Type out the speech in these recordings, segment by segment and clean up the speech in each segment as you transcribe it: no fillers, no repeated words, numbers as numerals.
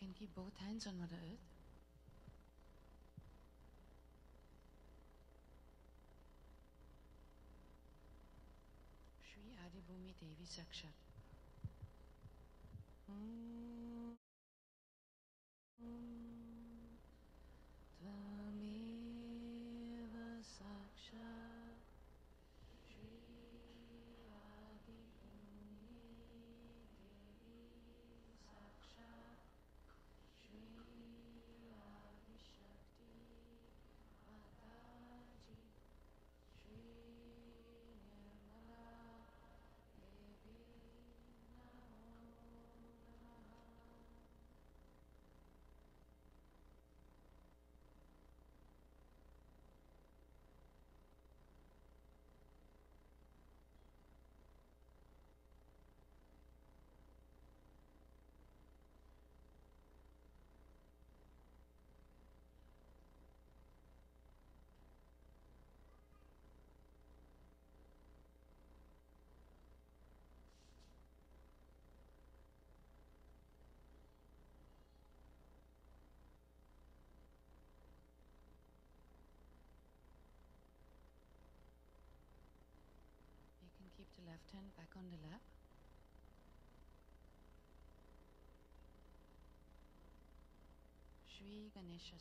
can keep both hands on Mother Earth. Shri Adibhumi Devi Sakshat. Tvameva Sakshat Shri Adibhumi Devi Sakshat Shri Adishakti Mataji Shri Nirmala Devi Namo Namaha. You can keep the left hand back on the lap. Shri Ganesha.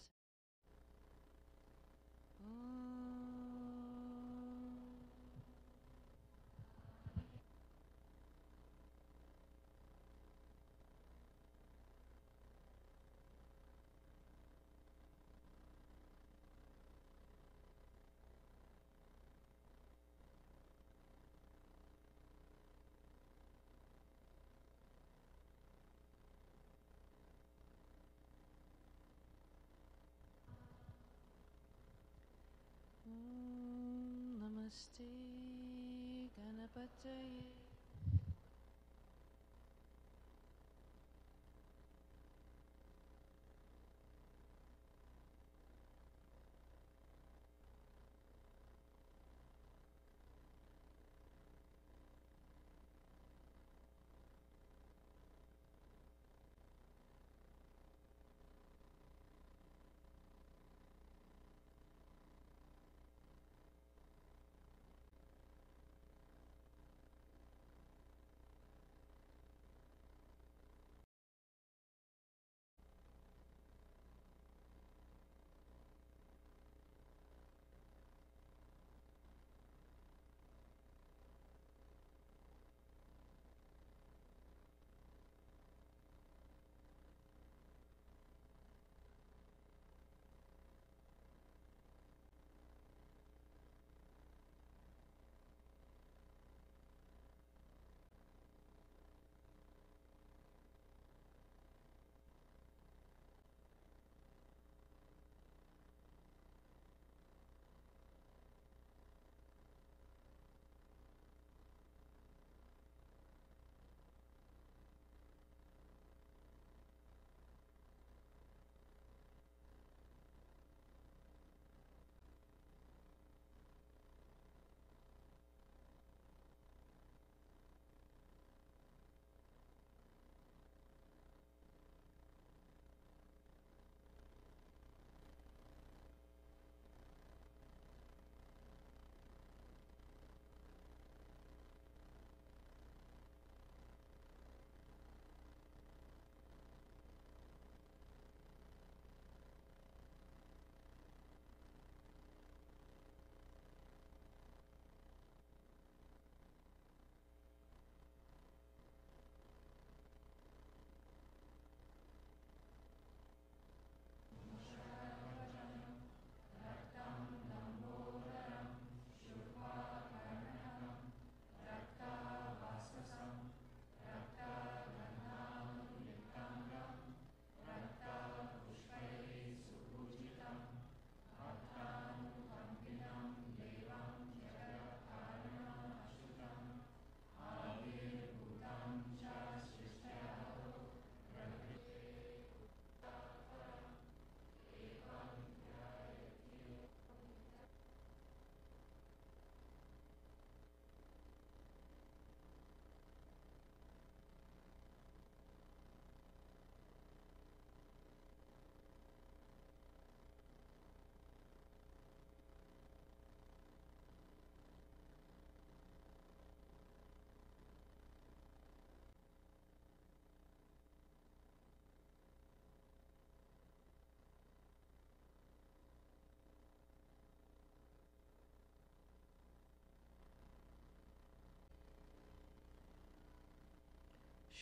Namaste Ganapataye.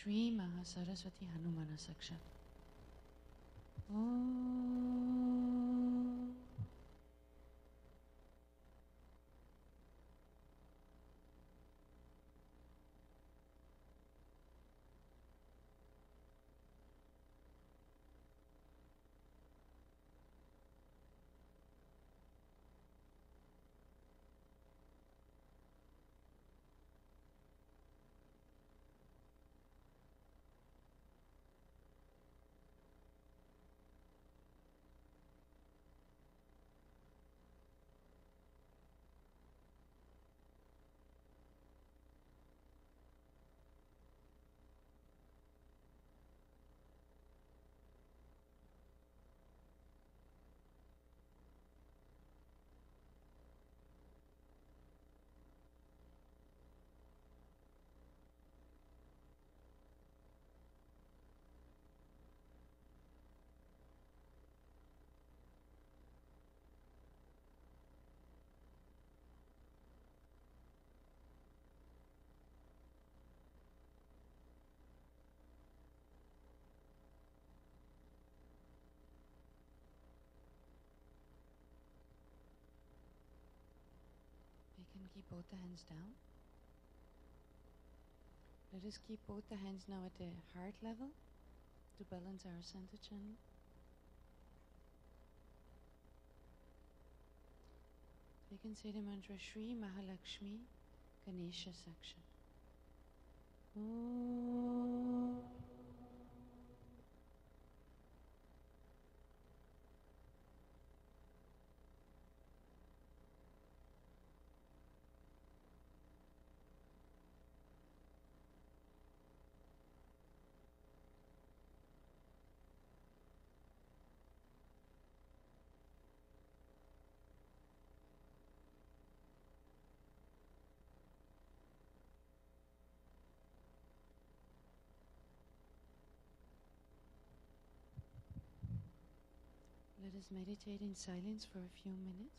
Shri Mahasaraswati Hanumana Saksha. Om. We can keep both the hands down. Let us keep both the hands now at the heart level to balance our center channel. We can say the mantra Shri Mahalakshmi Ganesha Saksha. Om. Let us meditate in silence for a few minutes.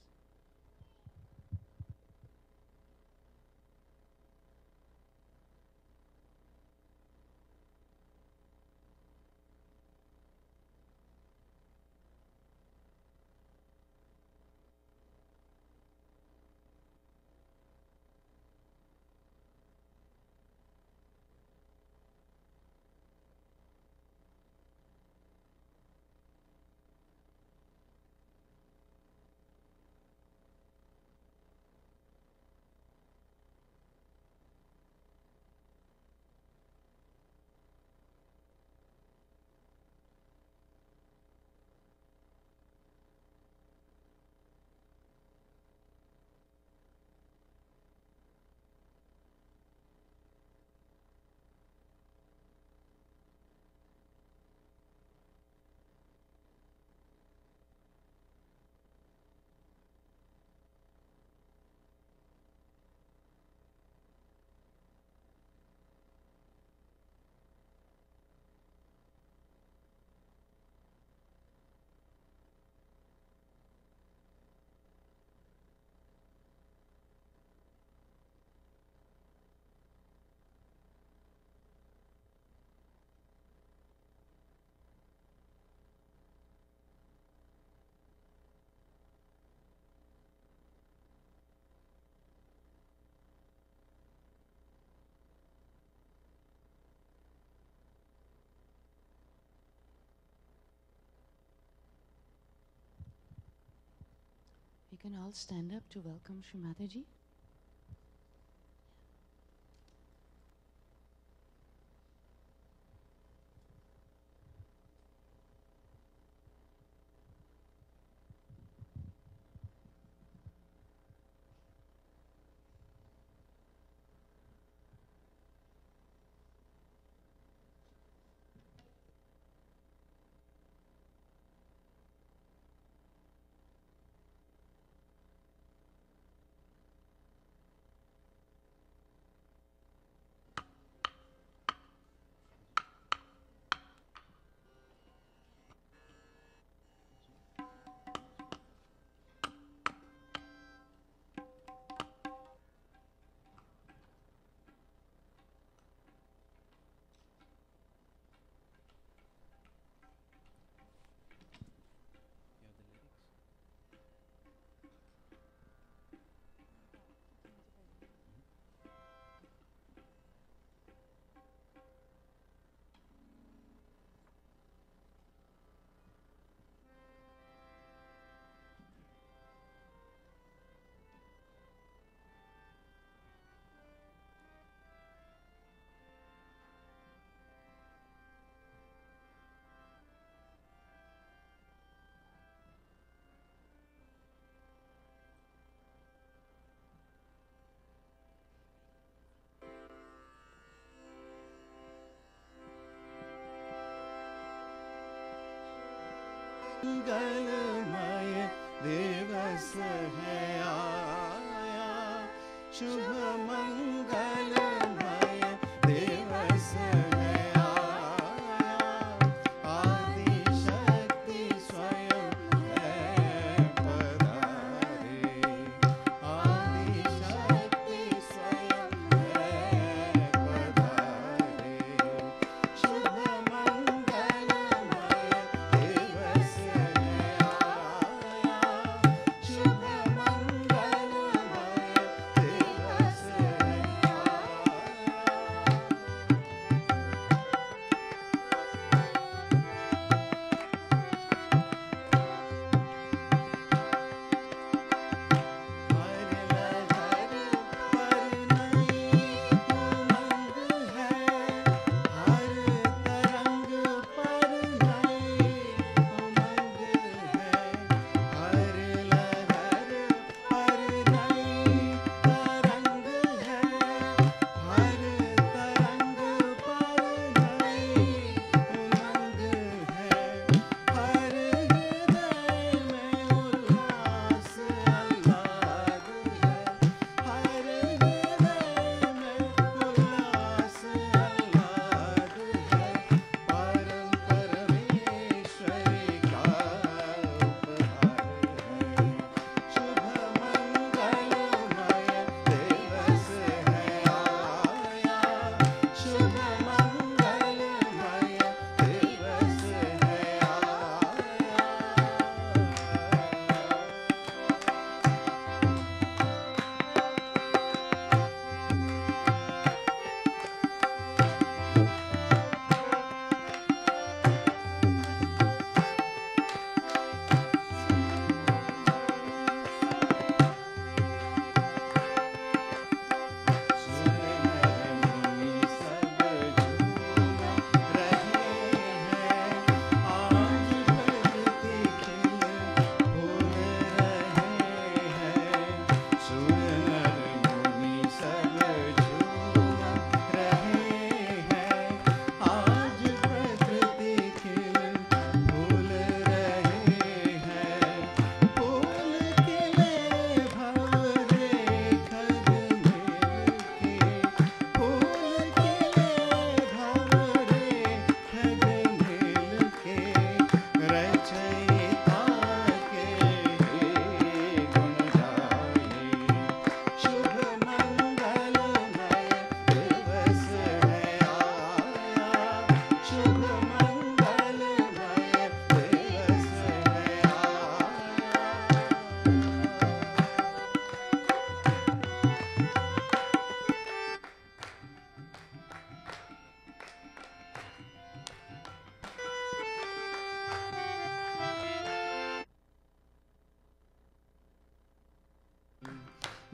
We can all stand up to welcome Shri Mataji. शुभ मंगलमय दिवस है आया, आदि शक्ति स्वयं है पधारे, आदि शक्ति स्वयं है पधारे। शुभ मंगलमय दिवस है आया, शुभ मंगलमय दिवस है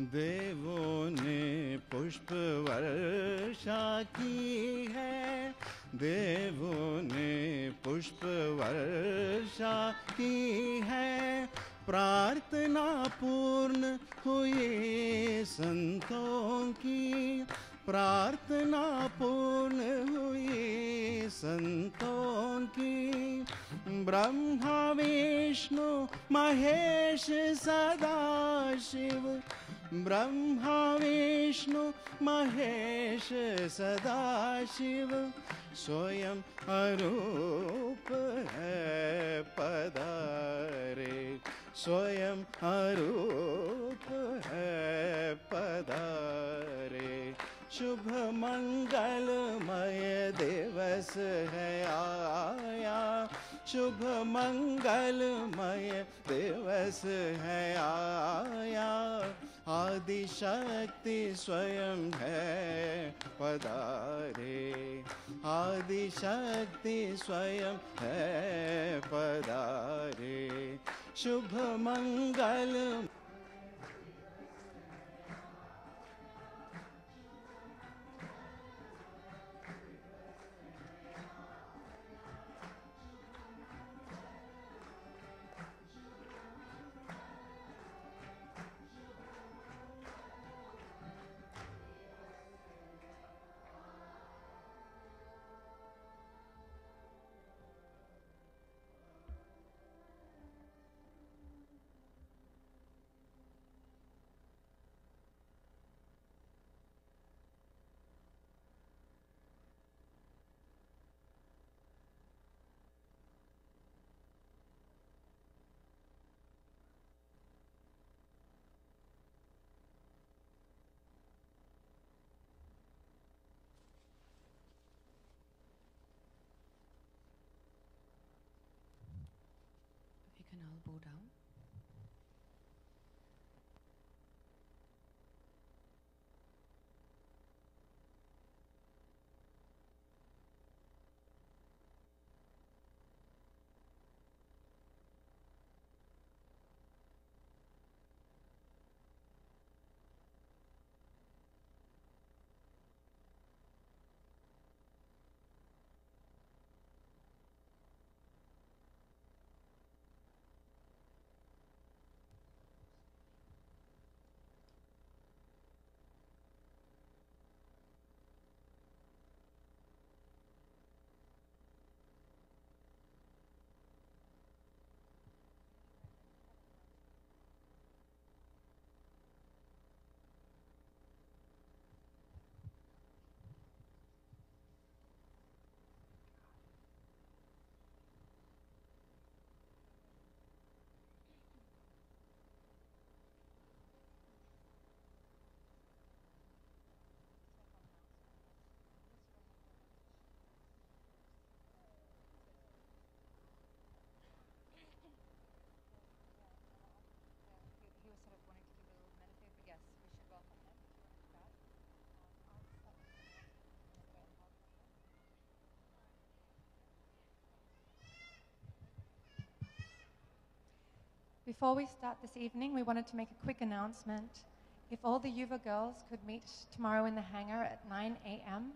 देवों ने पुष्प वर्षा की है, देवों ने पुष्प वर्षा की है, प्रार्थना पूर्ण हुई संतों की, प्रार्थना पूर्ण हुई संतों की। ब्रह्मा विष्णु महेश सदा शिव, ब्रह्मा विष्णु महेश सदा शिव, स्वयं अरूप है पधारे, स्वयं अरूप है पधारे। शुभ मंगलमय दिवस है आया, शुभ मंगलमय दिवस है आया, आदि शक्ति स्वयं है पधारे, आदि शक्ति स्वयं है पधारे। शुभ मंगल Before we start this evening, we wanted to make a quick announcement. If all the Yuva girls could meet tomorrow in the hangar at 9 a.m.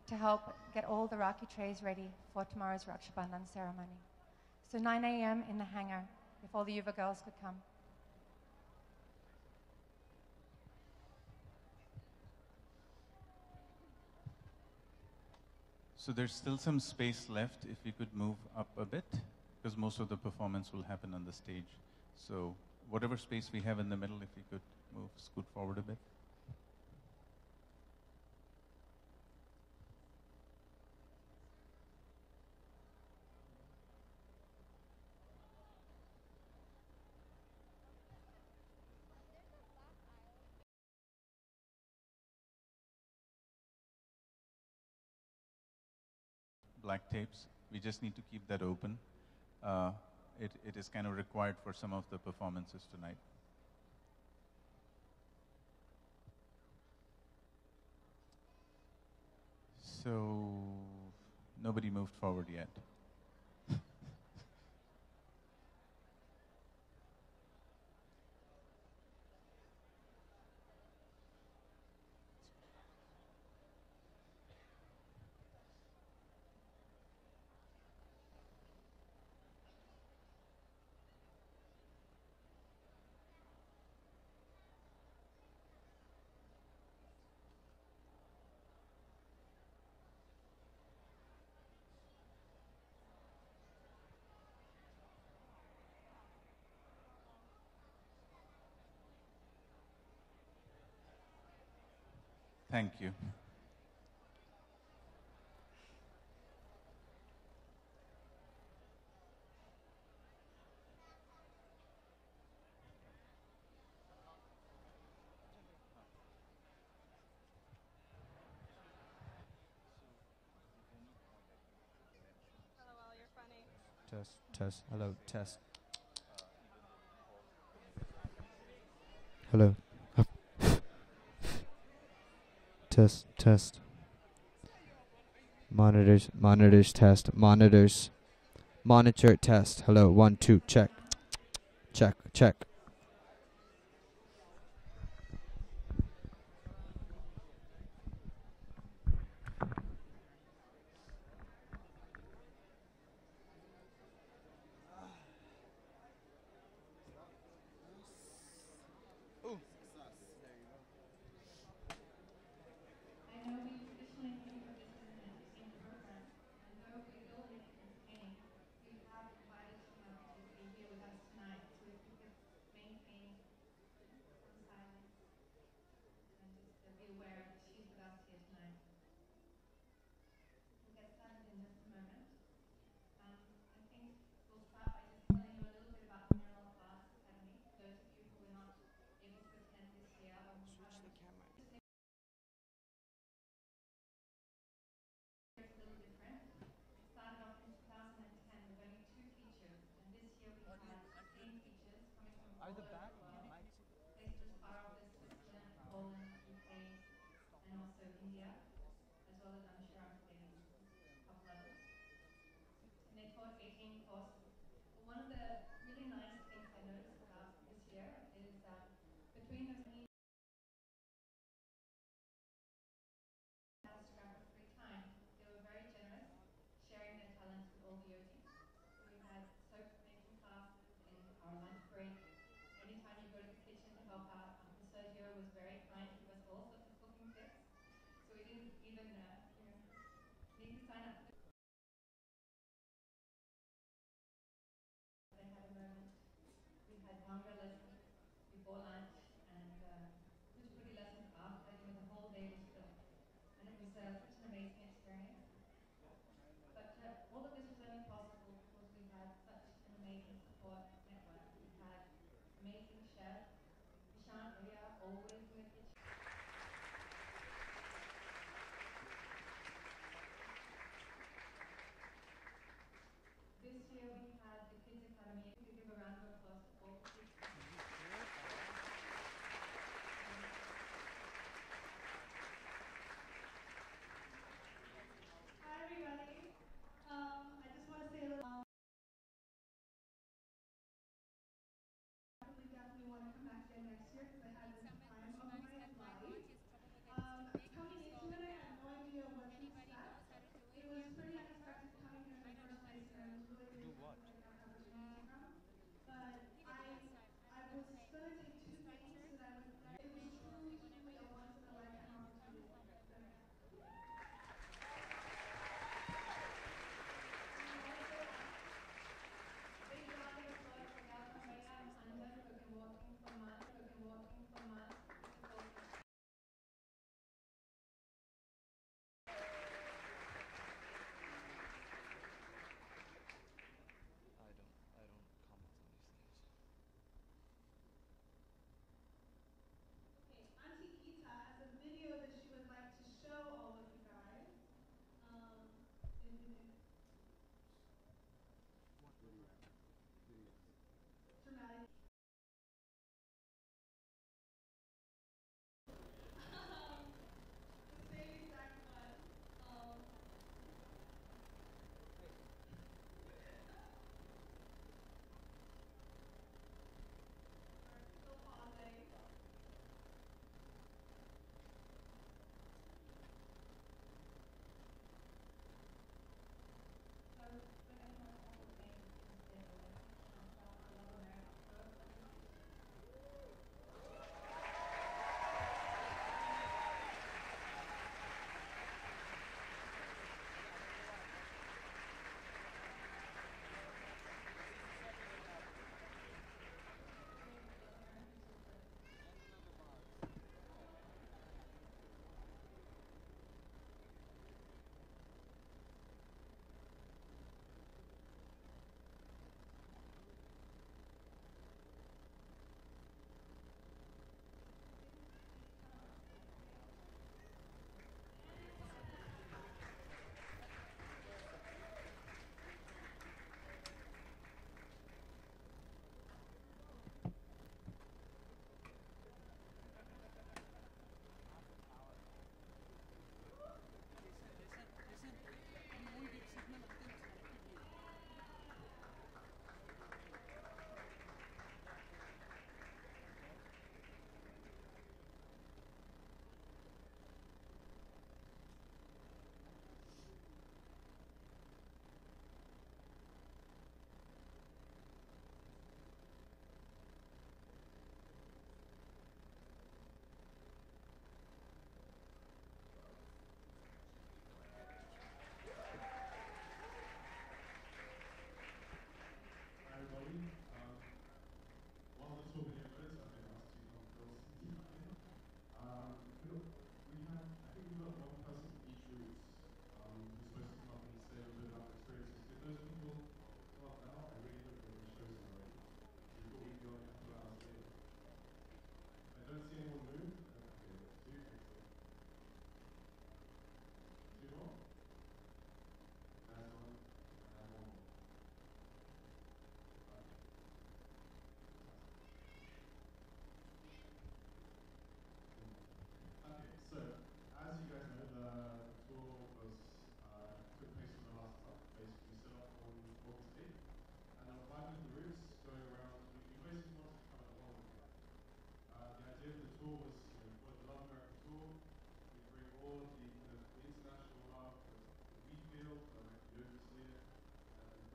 to help get all the Rakhi trays ready for tomorrow's Raksha Bandhan ceremony. So 9 a.m. in the hangar, if all the Yuva girls could come. So there's still some space left if we could move up a bit, because most of the performance will happen on the stage. So whatever space we have in the middle, if we could move, scoot forward a bit. Black tapes, we just need to keep that open. It is kind of required for some of the performances tonight. So nobody moved forward yet. Thank you. Test, test, hello, test. Hello. Test, test. Monitors, monitors, test, monitors. Monitor, test. Hello, 1, 2, check. Check, check. I know we traditionally think of this as an entertainment program, and though we will make it entertaining, we have invited Shri Mataji to be here with us tonight. So if we could maintain some silence and just be aware that she's with us here tonight. We'll get started in just a moment. I think we'll start by just telling you a little bit about the Minimal Arts Academy. For those of you who were not able to attend this year when we haven't. It's a little different. It started off in 2010 with only 2 teachers, and this year we had 16 teachers coming from all over the world, places as far off as Switzerland, Poland, UK, and also India, as well as I'm sure maybe a couple others. And they taught 18 courses. But one of the really nice things I noticed about this year is that between those had a scrap of free time, they were very generous, sharing their talents with all the yogis. So we had soap making classes in our lunch break. Anytime you go to the kitchen to help out, Uncle Sergio was very kind to give us all sorts of cooking tips. So we didn't even, need to sign up for the. They had a moment. We had Bhangra lessons before lunch and Kuchipudi lessons after. The whole day was filled. And it was such an amazing experience. But all of this was only possible because we had such an amazing support network. We had amazing chef, Ishant Bhaiya, always in the kitchen. This year we had the Kids Academy. We could give a round of applause to all the kids.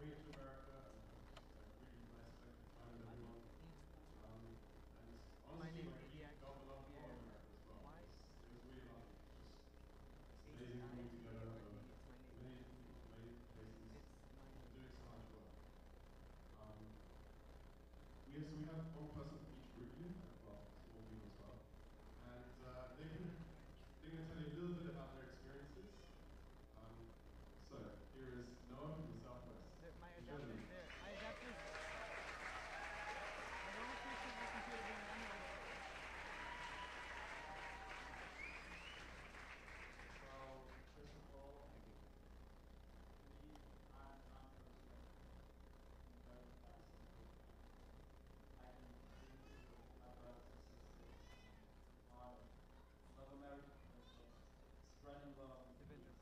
way to America and have just really nice collective time with everyone. And honestly, like we felt a lot more in America as well. It was really lovely. It's amazing coming together, many different people from many different places, doing so much work. So we have one person from each group here, well, small group as well, and they're gonna tell you a little bit about their experiences. So here is Noah from the Southwest. Enjoy the video. Well, first of all, me, I'm personally very blessed and grateful. I can be here with my brothers and sisters on Love America project, spreading love and peace.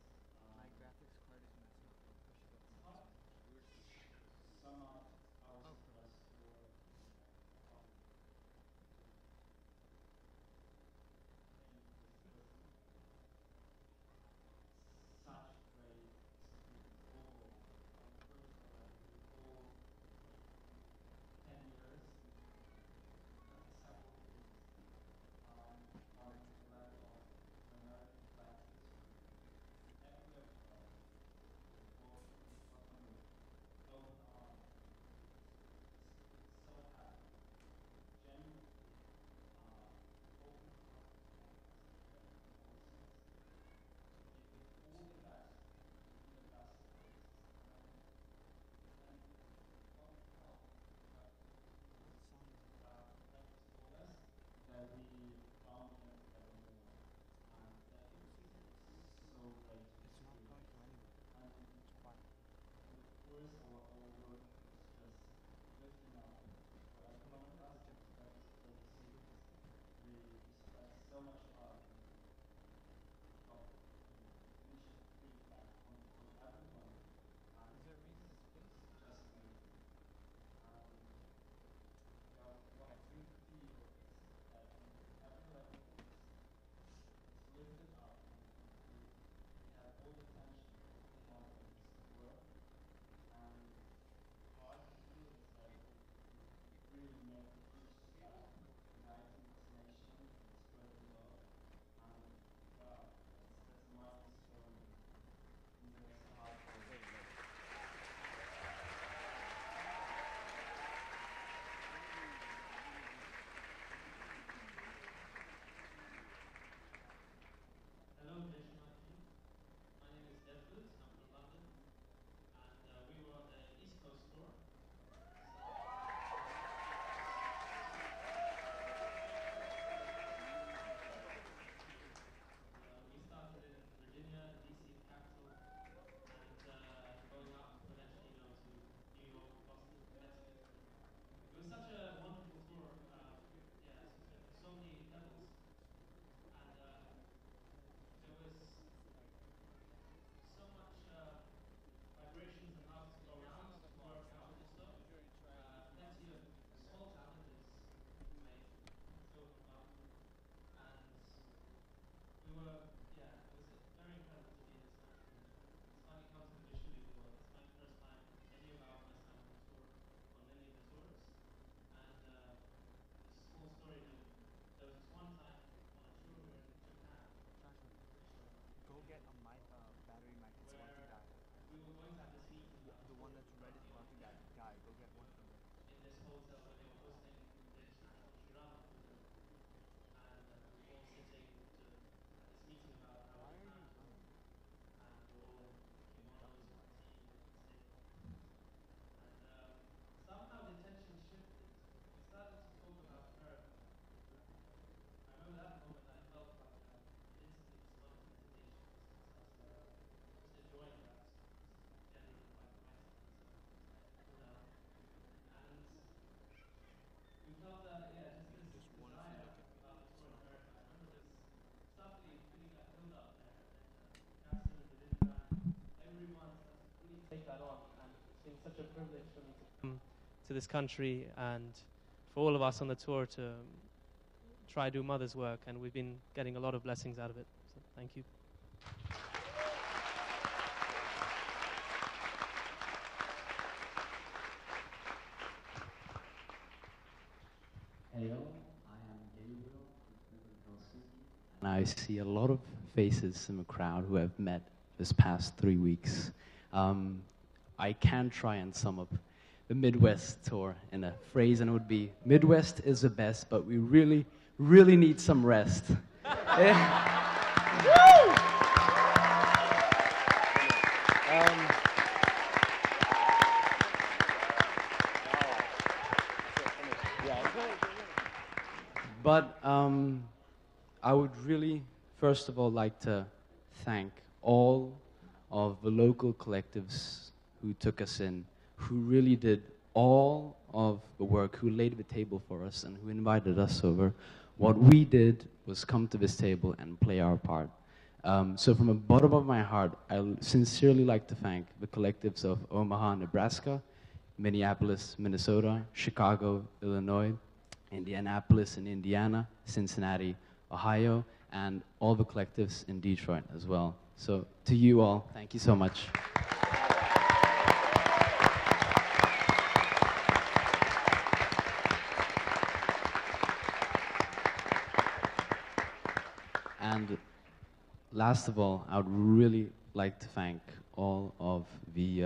It's hard to sum up our Southwest tour in a couple of things because it was such a great experience overall. On a personal level, we all like 10 years and several things on the level of the American flag history. Everywhere we go, we welcome with open arms and just so happy, genuinely open hearted towards us, caring for our citizens, with all the best in the best places. And what we felt was like you told us that we bound here together more, and that it was so great to experience. And of course, our work was just lifting up whatever one of us, and it's great to see because we spread so much love and we got the initial feedback from everyone, and it's just amazing. Um, yeah, what we feel is that on every level it's lifted up, and we have all the tension we have on this tour, and how I can feel is that we really made a huge step uniting this nation and spreading love, and yeah, that's a milestone in the hard work. Hello, Krishna team. My name is Devlut. I'm from London, and we were on the East Coast tour. We started in Virginia, DC, the capital, and going up eventually, to New York, Boston, Connecticut. And it was such a wonderful tour. Yeah, so many levels, and there was so much vibrations and love to go around, to work out also. Plenty of small challenges to make, to overcome, and it was very incredible to be in this country. And it's funny how to visually the world. It's my first time, any of our first time on the tour, on any of the tours. And just a small story, there was this one time on a tour we were in Japan, where we were going to have this meeting about the tour in this hotel where they were hosting the international Shri Puja, and we were all sitting to have this meeting about our Japan tour, and we were all in kimonos and tea and sake, and somehow the attention shifted. We started to talk about America. I remember that moment I felt like it instantly just gone into meditation, just enjoying that genuine like mindset, and I had to cool down. And we felt just this desire about the tour in America. I remember this suddenly feeling like filled up there in Castle and Vidindra, and everyone started to really take that on. And it's been such a privilege for me to come to this country, and for all of us on the tour to try do mother's work, and we've been getting a lot of blessings out of it. So thank you. And I see a lot of faces in the crowd who have met this past 3 weeks. I can try and sum up the Midwest tour in a phrase, and it would be, Midwest is the best, but we really, really need some rest. But I would really, first of all, like to thank all of the local collectives who took us in, who really did all of the work, who laid the table for us and who invited us over. What we did was come to this table and play our part. So from the bottom of my heart, I sincerely like to thank the collectives of Omaha, Nebraska, Minneapolis, Minnesota, Chicago, Illinois, Indianapolis in Indiana, Cincinnati, Ohio, and all the collectives in Detroit as well. So to you all, thank you so much. And last of all, I would really like to thank all of the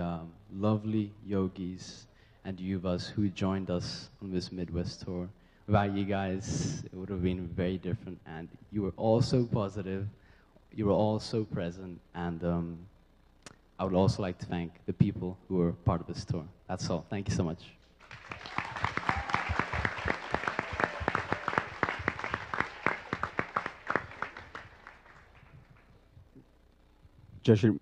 lovely yogis and yuvas who joined us on this Midwest tour. Without you guys, it would have been very different, and you were all so positive, you were all so present, and I would also like to thank the people who were part of this tour. That's all. Thank you so much. Shri.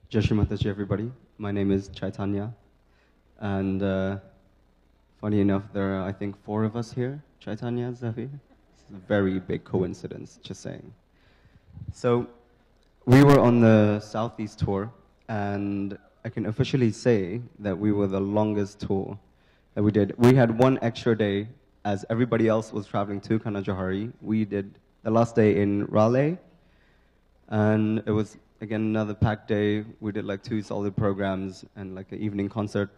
Jai Shri Mataji, everybody. My name is Chaitanya, and funny enough, there are, I think, 4 of us here. Chaitanya, Zafi. It's a very big coincidence, just saying. So, we were on the Southeast tour, and I can officially say that we were the longest tour that we did. We had 1 extra day, as everybody else was traveling to Kanajahari. We did the last day in Raleigh, and it was, again, another packed day. We did like 2 solid programs and like an evening concert.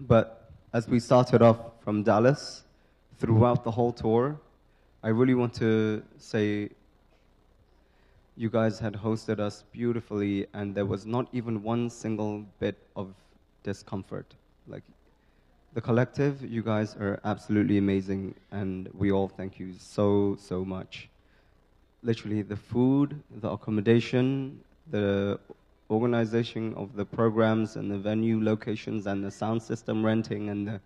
But as we started off from Dallas, throughout the whole tour, I really want to say you guys had hosted us beautifully, and there was not even 1 single bit of discomfort. Like, the collective, you guys are absolutely amazing, and we all thank you so, so much. Literally, the food, the accommodation, the organization of the programs and the venue locations and the sound system renting and the,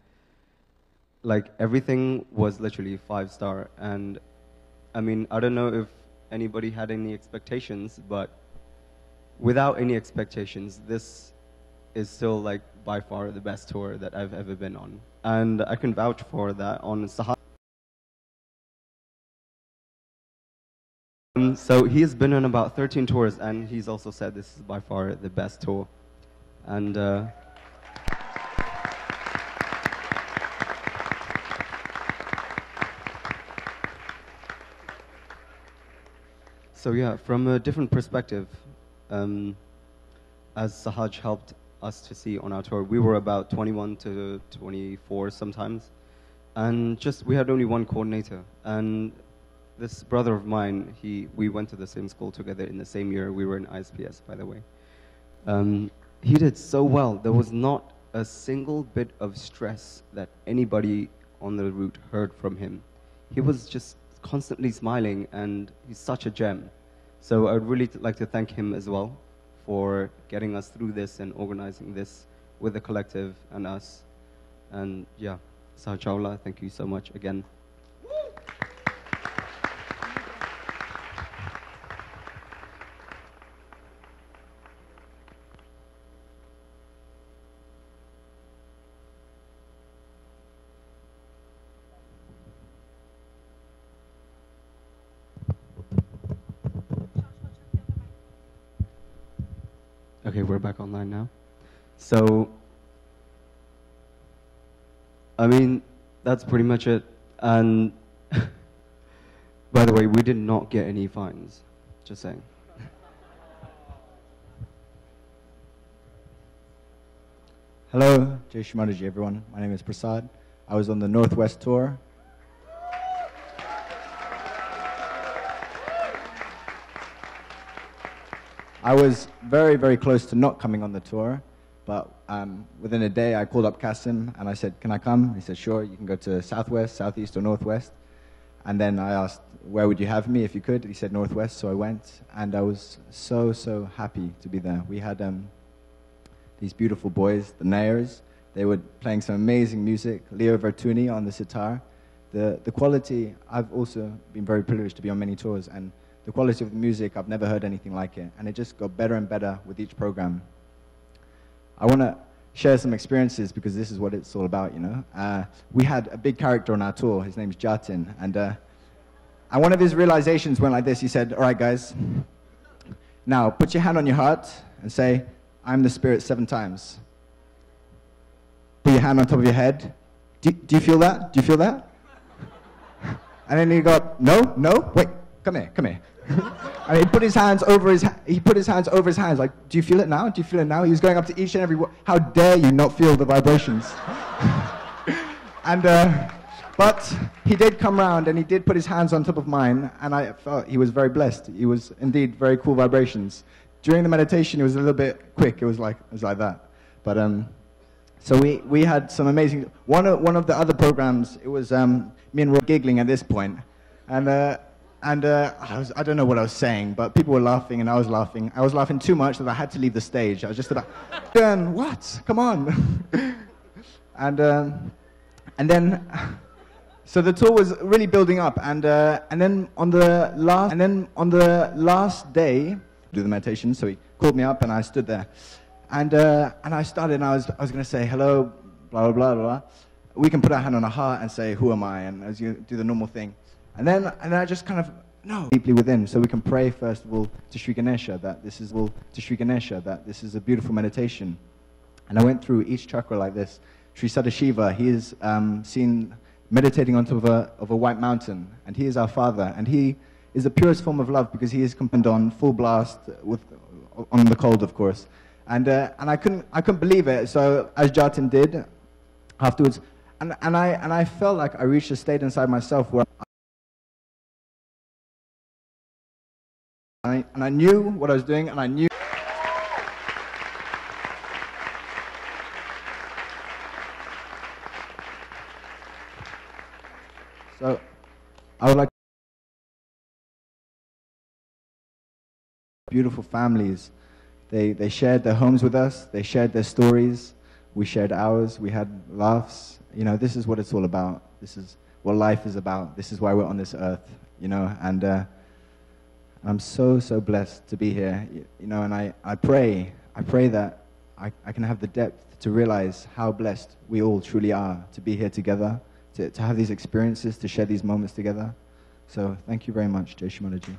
like, everything was literally 5-star. And I mean, I don't know if anybody had any expectations, but without any expectations, this is still like by far the best tour that I've ever been on. And I can vouch for that on Sahaj. So he has been on about 13 tours, and he's also said this is by far the best tour. And so yeah, from a different perspective, as Sahaj helped us to see on our tour, we were about 21 to 24 sometimes, and just we had only 1 coordinator. And this brother of mine, we went to the same school together in the same year. We were in ISPS, by the way. He did so well. There was not a single bit of stress that anybody on the route heard from him. He was just constantly smiling, and he's such a gem. So I'd really like to thank him as well for getting us through this and organizing this with the collective and us. And yeah, Sahaj Chawla, thank you so much again. Okay, we're back online now. So, I mean, that's pretty much it. And by the way, we did not get any fines, just saying. Hello, Jai Shri Mataji, everyone. My name is Prasad. I was on the Northwest tour. I was very, very close to not coming on the tour, but within a day I called up Kasim and I said, can I come? He said, sure, you can go to Southwest, Southeast, or Northwest. And then I asked, where would you have me if you could? He said Northwest, so I went, and I was so, so happy to be there. We had these beautiful boys, the Nayers. They were playing some amazing music, Leo Vertuni on the sitar. The quality, I've also been very privileged to be on many tours, and the quality of the music, I've never heard anything like it, and it just got better and better with each program. I want to share some experiences because this is what it's all about, you know. We had a big character on our tour, his name's Jatin, and one of his realizations went like this. He said, all right, guys, now put your hand on your heart and say, I'm the Spirit 7 times. Put your hand on top of your head. Do you feel that? Do you feel that? And then he got, no, wait, come here. And he put his hands over his hands, like, do you feel it now? Do you feel it now? He was going up to each and every one. How dare you not feel the vibrations? And but he did come round and he did put his hands on top of mine, and I felt he was very blessed. He was indeed very cool vibrations. During the meditation, it was a little bit quick. It was like that. But so we had some amazing. One of the other programs, it was me and Roy giggling at this point, and I don't know what I was saying, but people were laughing and I was laughing. I was laughing too much that I had to leave the stage. I was just about, what? Come on. and then. So the tour was really building up, and then on the last day, do the meditation. So he called me up, and I stood there, and I started, and I was going to say hello, blah blah blah blah. We can put our hand on our heart and say, who am I? And as you do the normal thing, and then I just kind of deeply within, so we can pray first of all to Shri Ganesha that this is a beautiful meditation, and I went through each chakra like this. Shri Sadashiva, he is seen meditating on top of a white mountain, and he is our father, and he is the purest form of love because he is accompanied on full blast on the cold, of course, and I couldn't believe it. So as Jatin did afterwards, and I felt like I reached a state inside myself where I knew what I was doing, and I knew. So, I would like beautiful families. They shared their homes with us. They shared their stories. We shared ours. We had laughs. You know, this is what it's all about. This is what life is about. This is why we're on this earth. You know, and I'm so blessed to be here. You know, and I pray that I can have the depth to realize how blessed we all truly are to be here together. To have these experiences, to share these moments together. So thank you very much, Jai Shri Mataji.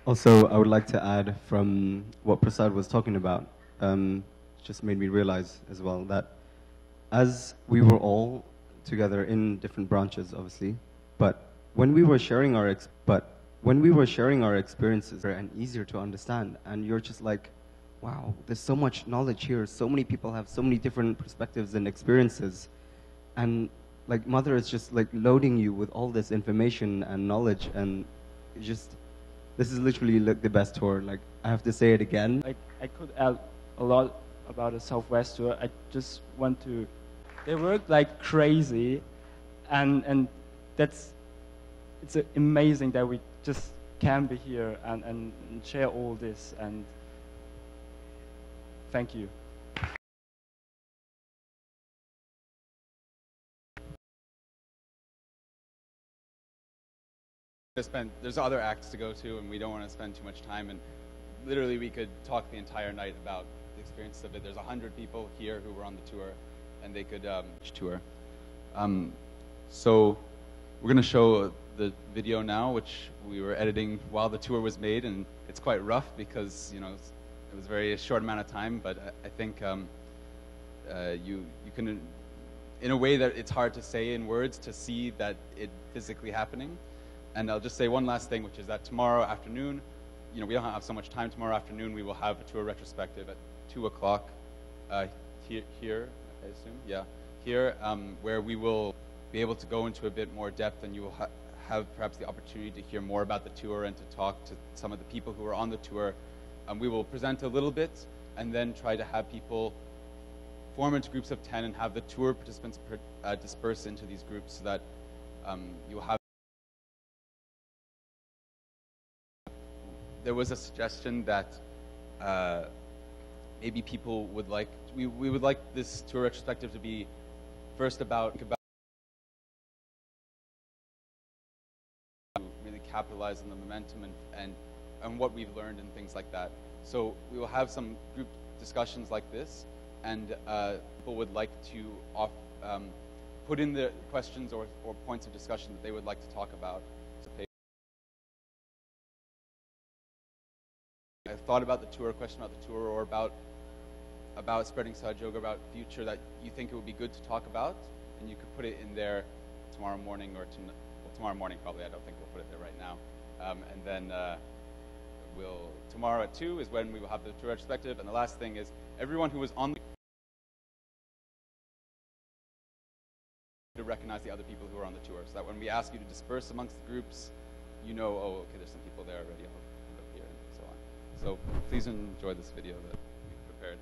Also, I would like to add from what Prasad was talking about, just made me realize as well that as we were all together in different branches, obviously, but when we were sharing our experiences and easier to understand, and you're just like, wow, there's so much knowledge here, so many people have so many different perspectives and experiences, and like Mother is just like loading you with all this information and knowledge, and just, this is literally like the best tour. Like, I have to say it again. Like, I could add a lot about the Southwest tour. I just want to, they work like crazy, and it's amazing that we just can be here and share all this, and thank you. There's other acts to go to, and we don't want to spend too much time, and literally we could talk the entire night about the experience of it. There's 100 people here who were on the tour, and they could tour. So we're going to show the video now, which we were editing while the tour was made, and it's quite rough because, you know, it was a very short amount of time, but I think you can, in a way that it's hard to say in words, to see that it physically happening. And I'll just say one last thing, which is that tomorrow afternoon, we don't have so much time tomorrow afternoon. We will have a tour retrospective at 2 o'clock here, I assume, yeah, here, where we will be able to go into a bit more depth, and you will have perhaps the opportunity to hear more about the tour and to talk to some of the people who are on the tour. We will present a little bit and then try to have people form into groups of 10 and have the tour participants disperse into these groups so that you'll have. There was a suggestion that maybe people would like, we would like this tour retrospective to be first about really capitalize on the momentum and what we've learned and things like that. So we will have some group discussions like this, and people would like to put in the questions or points of discussion that they would like to talk about. I've thought about the tour, a question about the tour, or about spreading Sahaja Yoga, about future that you think it would be good to talk about, and you could put it in there tomorrow morning or tomorrow morning probably. I don't think we'll put it there right now. And then tomorrow at 2 is when we will have the tour retrospective. And the last thing is everyone who was on the to recognize the other people who are on the tour, so that when we ask you to disperse amongst the groups, you know, oh, okay, there's some people there already. I'll put up here and so on. So please enjoy this video that we've prepared.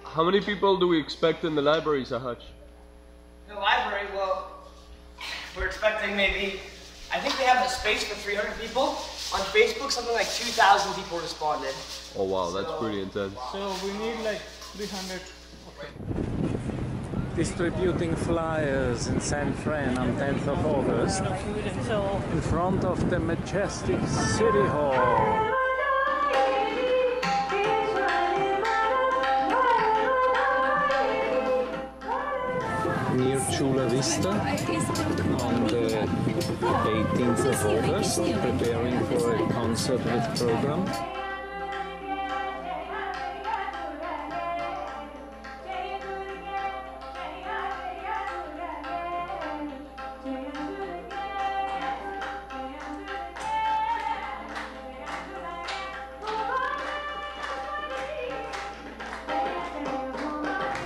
How many people do we expect in the library, Sahaj? The library, well, we're expecting maybe, I think they have a space for 300 people. On Facebook, something like 2,000 people responded. Oh wow, that's pretty intense. So we need like 300. Distributing flyers in San Fran on 10th of August in front of the majestic City Hall. Near Chula Vista on the 18th of August, preparing for a concert with program.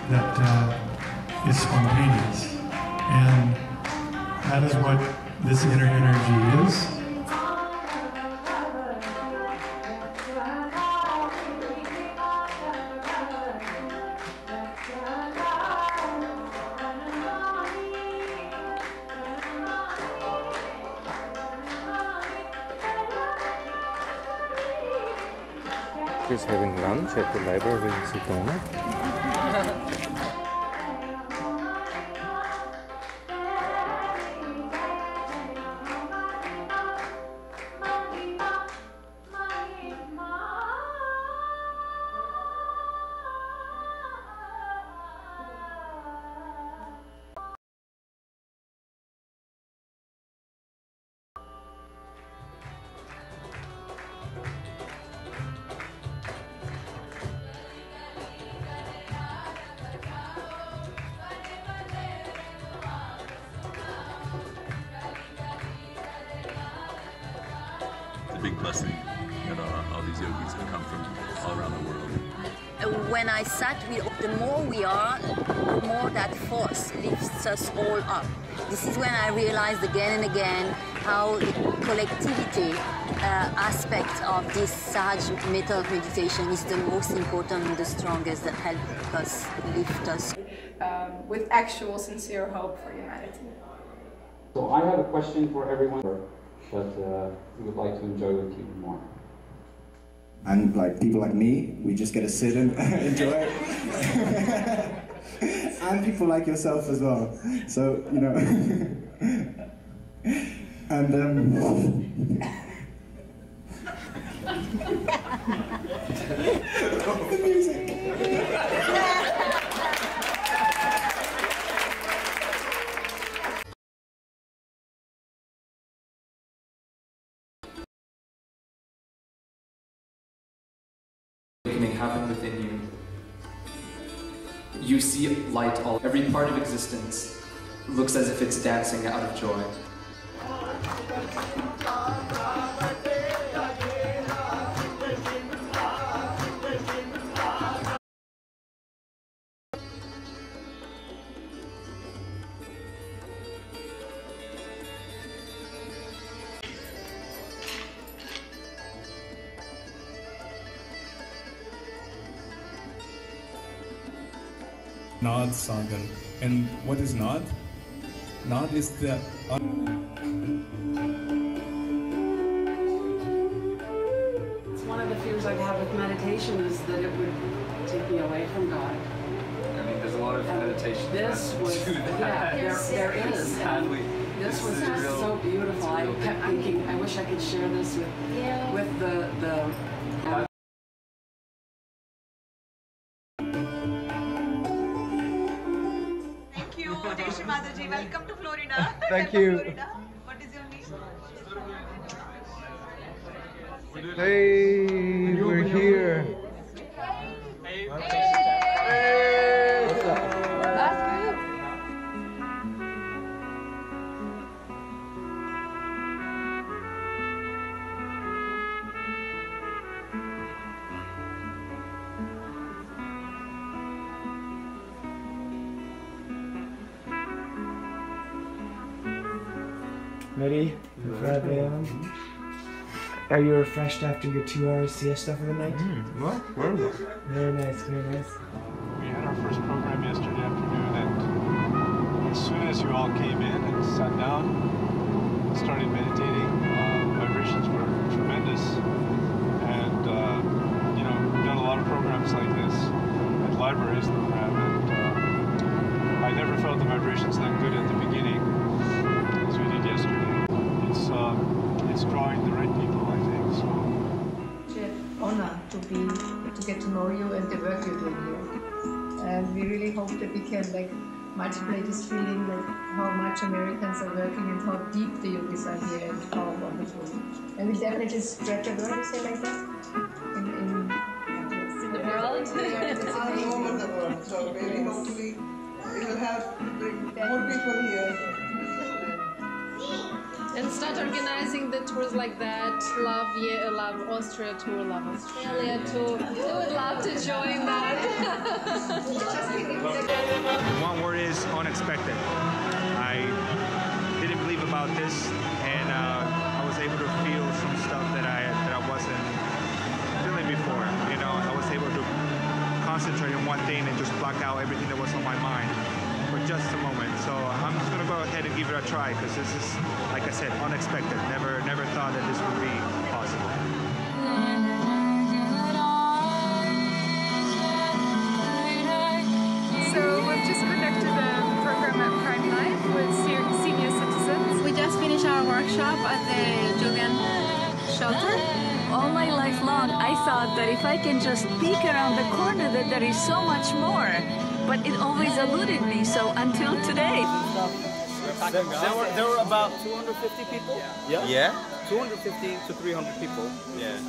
That is spontaneous, and that is what this inner energy is. He's having lunch at the library in Sedona. Big blessing that all these yogis have come from all around the world. when I sat with, the more we are, the more that force lifts us all up. This is when I realized again and again how the collectivity aspect of this Sahaj method of meditation is the most important and the strongest that help us lift us. With actual sincere hope for humanity. So I have a question for everyone, but we would like to enjoy with you more. And like people like me, we just get to sit and enjoy it. And people like yourself as well. So, you know. And the music. Awakening happen within you. You see light all. Every part of existence looks as if it's dancing out of joy. Nod Sangan. And what is Nod? Nod is the... One of the fears I'd have with meditation is that it would take me away from God. I mean, there's a lot of meditation. This was, do that. yeah, there is. Sadly, This was just so beautiful. I kept thinking, I wish I could share this with the Thank you, Shri Mataji. Welcome to Florida. Thank you. Florida. What is your name? Hey, we're here. Ready? Are you refreshed after your 2-hour siesta for the night? Well, Very nice, very nice. We had our first program yesterday afternoon, and as soon as you all came in and sat down, started meditating, vibrations were tremendous. And, you know, we've done a lot of programs like this at libraries program, and I never felt the vibrations that good at the beginning as we did yesterday. It's drawing the right people, I think. So. It's an honor to get to know you and the work you're doing here. And we really hope that we can multiply this feeling, how much Americans are working and how deep the yogis are here and how wonderful. And we definitely spread the word, you say like that? In the world? All over the world. So maybe hopefully we will have more people here. And start organizing the tours like that. Love Austria tour, love Australia tour. I would love to join that. One word is unexpected. I didn't believe about this, and I was able to feel some stuff that I wasn't feeling before. You know, I was able to concentrate on one thing and just block out everything that was on my mind for just a moment. So I'm just gonna go ahead and give it a try, because this is, like I said, unexpected. Never thought that this would be possible. So we've just conducted a program at Prime Life with senior citizens. We just finished our workshop at the Julian shelter. All my life long, I thought that if I can just peek around the corner that there is so much more. But it always eluded me, so until today. There were about 250 people. Yeah. Yeah. 250 to 300 people. Yeah.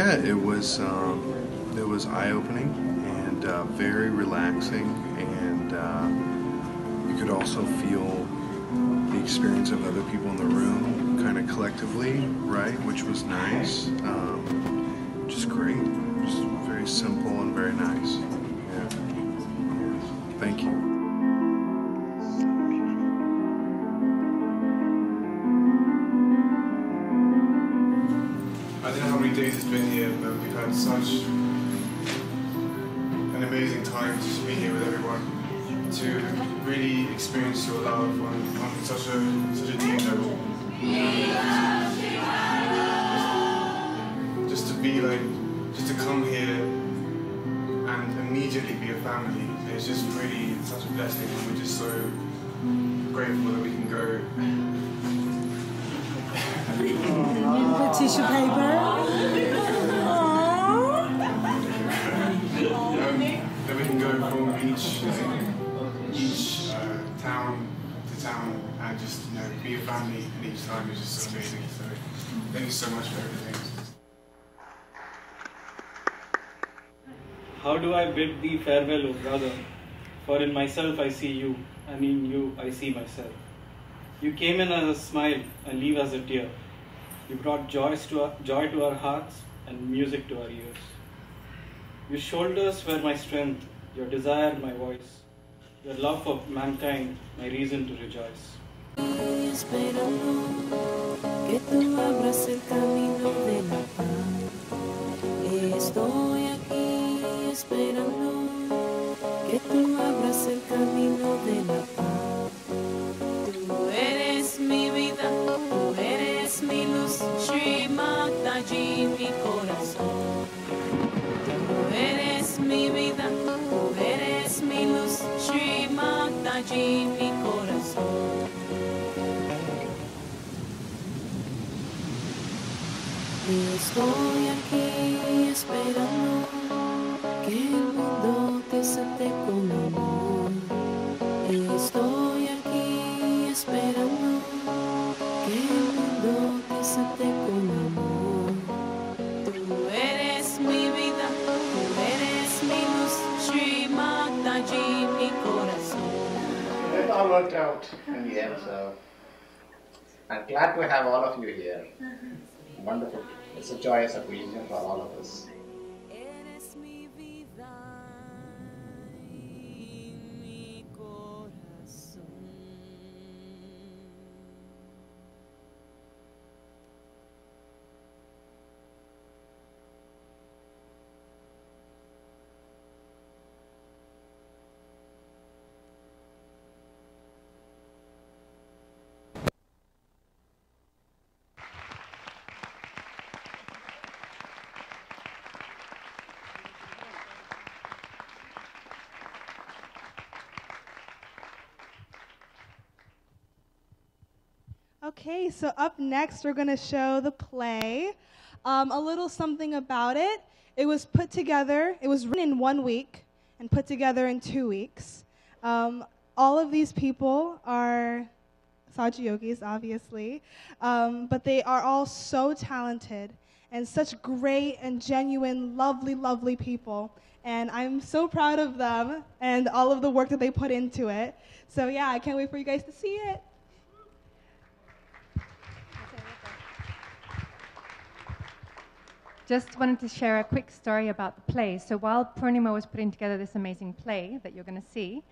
Yeah, it was eye-opening and very relaxing, and you could also feel the experience of other people in the room, kind of collectively, right? Which was nice. Just great. Just very simple and very nice. Yeah. Thank you. I don't know how many days it's been here, but we've had such an amazing time to just be here with everyone, to really experience your love on such a deep level. Just to be like, just to come here and immediately be a family, it's just really such a blessing, and we're just so grateful that we can go. The tissue paper. That we can go from each town to town and just be a family, and each time is just so amazing. So thank you so much for everything. How do I bid thee farewell, O brother? For in myself I see you, and in you I see myself. You came in as a smile and leave as a tear. You brought joy to our hearts and music to our ears. Your shoulders were my strength, your desire my voice, your love for mankind my reason to rejoice. Esperando que tú abras el camino de la paz. Estoy aquí esperando que tú abras el camino de la paz. Tú eres mi vida, tú eres mi luz, Shri Mataji, mi corazón. Tú eres mi vida, tú eres mi luz, Shri Mataji, mi corazón. Estoy aquí esperando que el mundo te acepte con amor. Estoy aquí esperando que el mundo te acepte con amor. Tú eres mi vida, tú eres mi luz, Shri Mataji, mi corazón. It all worked out in the end, so I'm glad to have all of you here. Wonderful. It's a joyous occasion for all of us. Eres mi vida y mi corazón. Okay, so up next we're going to show the play. A little something about it. It was put together, it was written in 1 week and put together in 2 weeks. All of these people are Saji Yogis, obviously, but they are all so talented and such great and genuine, lovely, lovely people. And I'm so proud of them and all of the work that they put into it. So yeah, I can't wait for you guys to see it. Just wanted to share a quick story about the play. So while Purnima was putting together this amazing play that you're going to see,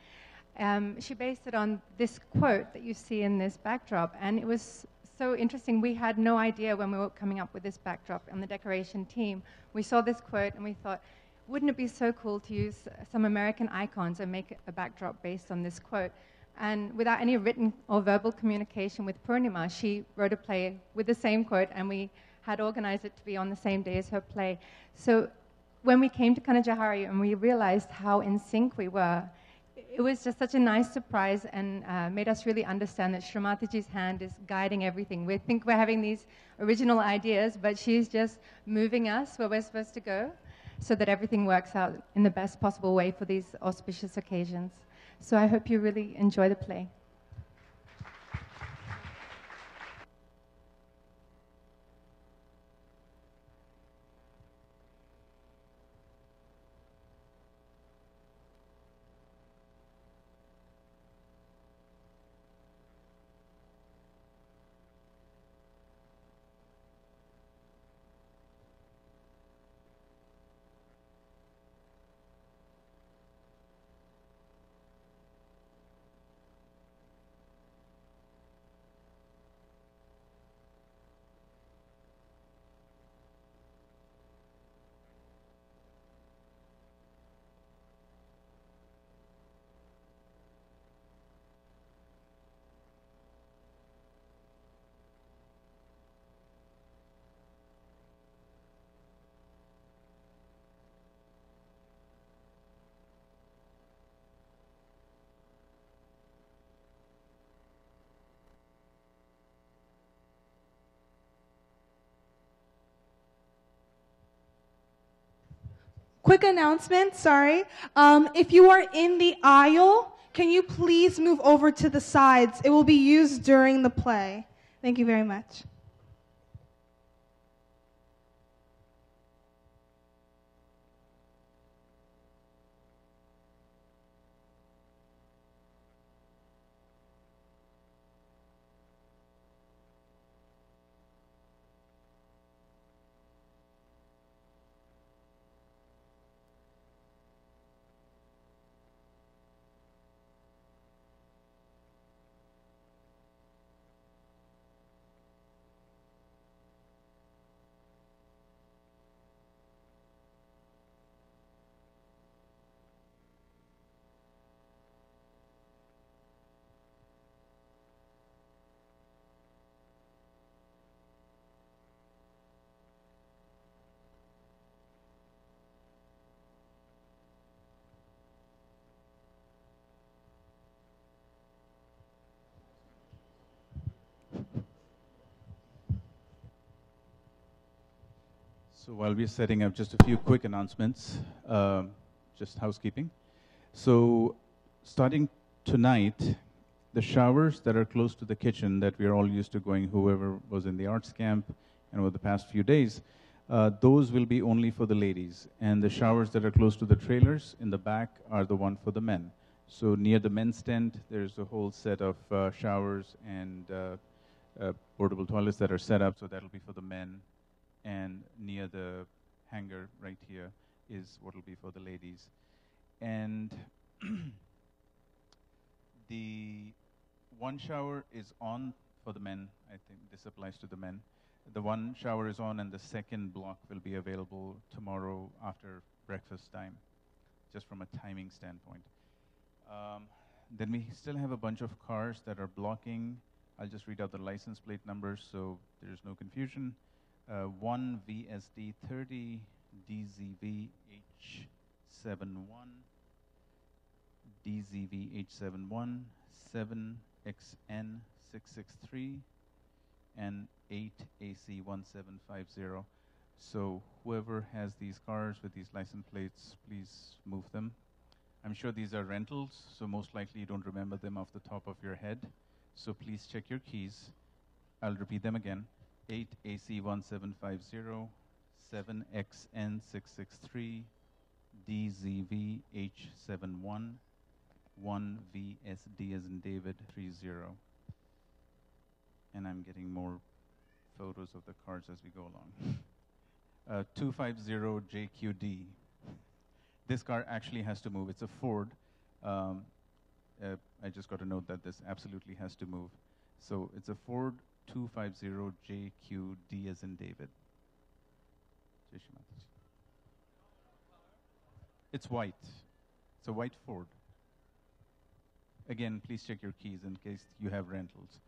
she based it on this quote that you see in this backdrop. And it was so interesting. We had no idea when we were coming up with this backdrop on the decoration team. We saw this quote and we thought, wouldn't it be so cool to use some American icons and make a backdrop based on this quote? And without any written or verbal communication with Purnima, she wrote a play with the same quote, and we had organized it to be on the same day as her play. So when we came to Kanajahari and we realized how in sync we were, it was just such a nice surprise and made us really understand that Srimataji's hand is guiding everything. We think we're having these original ideas, but she's just moving us where we're supposed to go so that everything works out in the best possible way for these auspicious occasions. So I hope you really enjoy the play. quick announcement, sorry. If you are in the aisle, can you please move over to the sides? It will be used during the play. Thank you very much. So while we're setting up, just a few quick announcements, just housekeeping. So starting tonight, the showers that are close to the kitchen that we're all used to going, whoever was in the arts camp and over the past few days, those will be only for the ladies. And the showers that are close to the trailers in the back are the one for the men. So near the men's tent, there's a whole set of showers and portable toilets that are set up, so that'll be for the men. And near the hanger right here is what will be for the ladies. And the one shower is on for the men. I think this applies to the men. The one shower is on, and the second block will be available tomorrow after breakfast time, just from a timing standpoint. Then we still have a bunch of cars that are blocking. I'll just read out the license plate numbers so there's no confusion. 1 VSD 30 DZV H71, DZV H71, 7 XN 663, and 8 AC 1750. So whoever has these cars with these license plates, please move them. I'm sure these are rentals, so most likely you don't remember them off the top of your head. So please check your keys. I'll repeat them again. 8 AC 1750, 7 XN 663, DZV H71, 1 VSD as in David 30. And I'm getting more photos of the cars as we go along. 250 JQD. This car actually has to move. It's a Ford. I just got to note that this absolutely has to move. So it's a Ford 250 JQD as in David. It's white. It's a white Ford. Again, please check your keys in case you have rentals.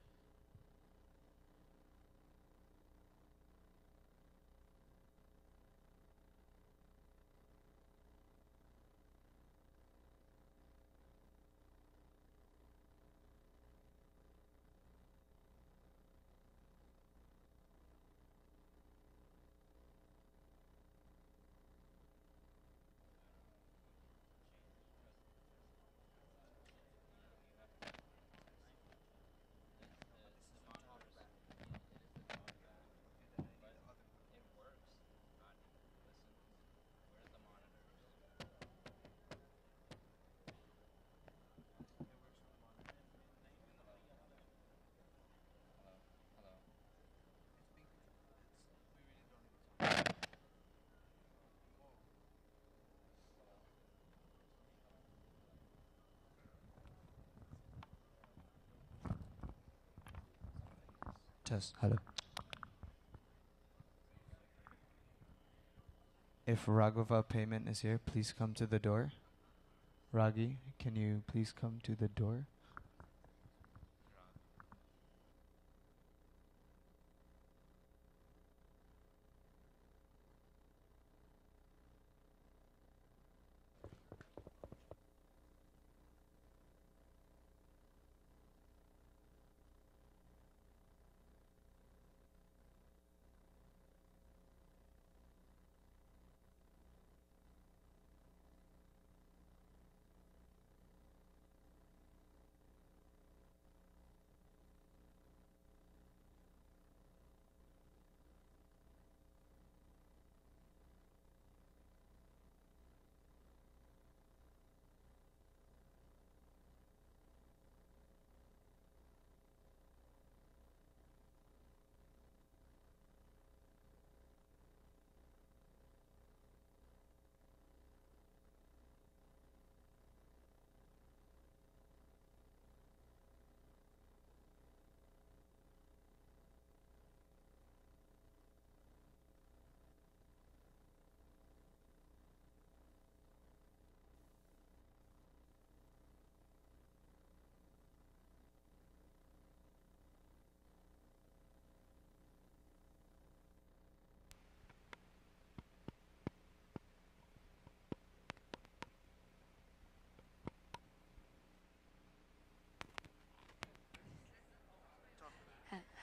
Test. Hello. If Raghava Payment is here, please come to the door. Ragi, can you please come to the door?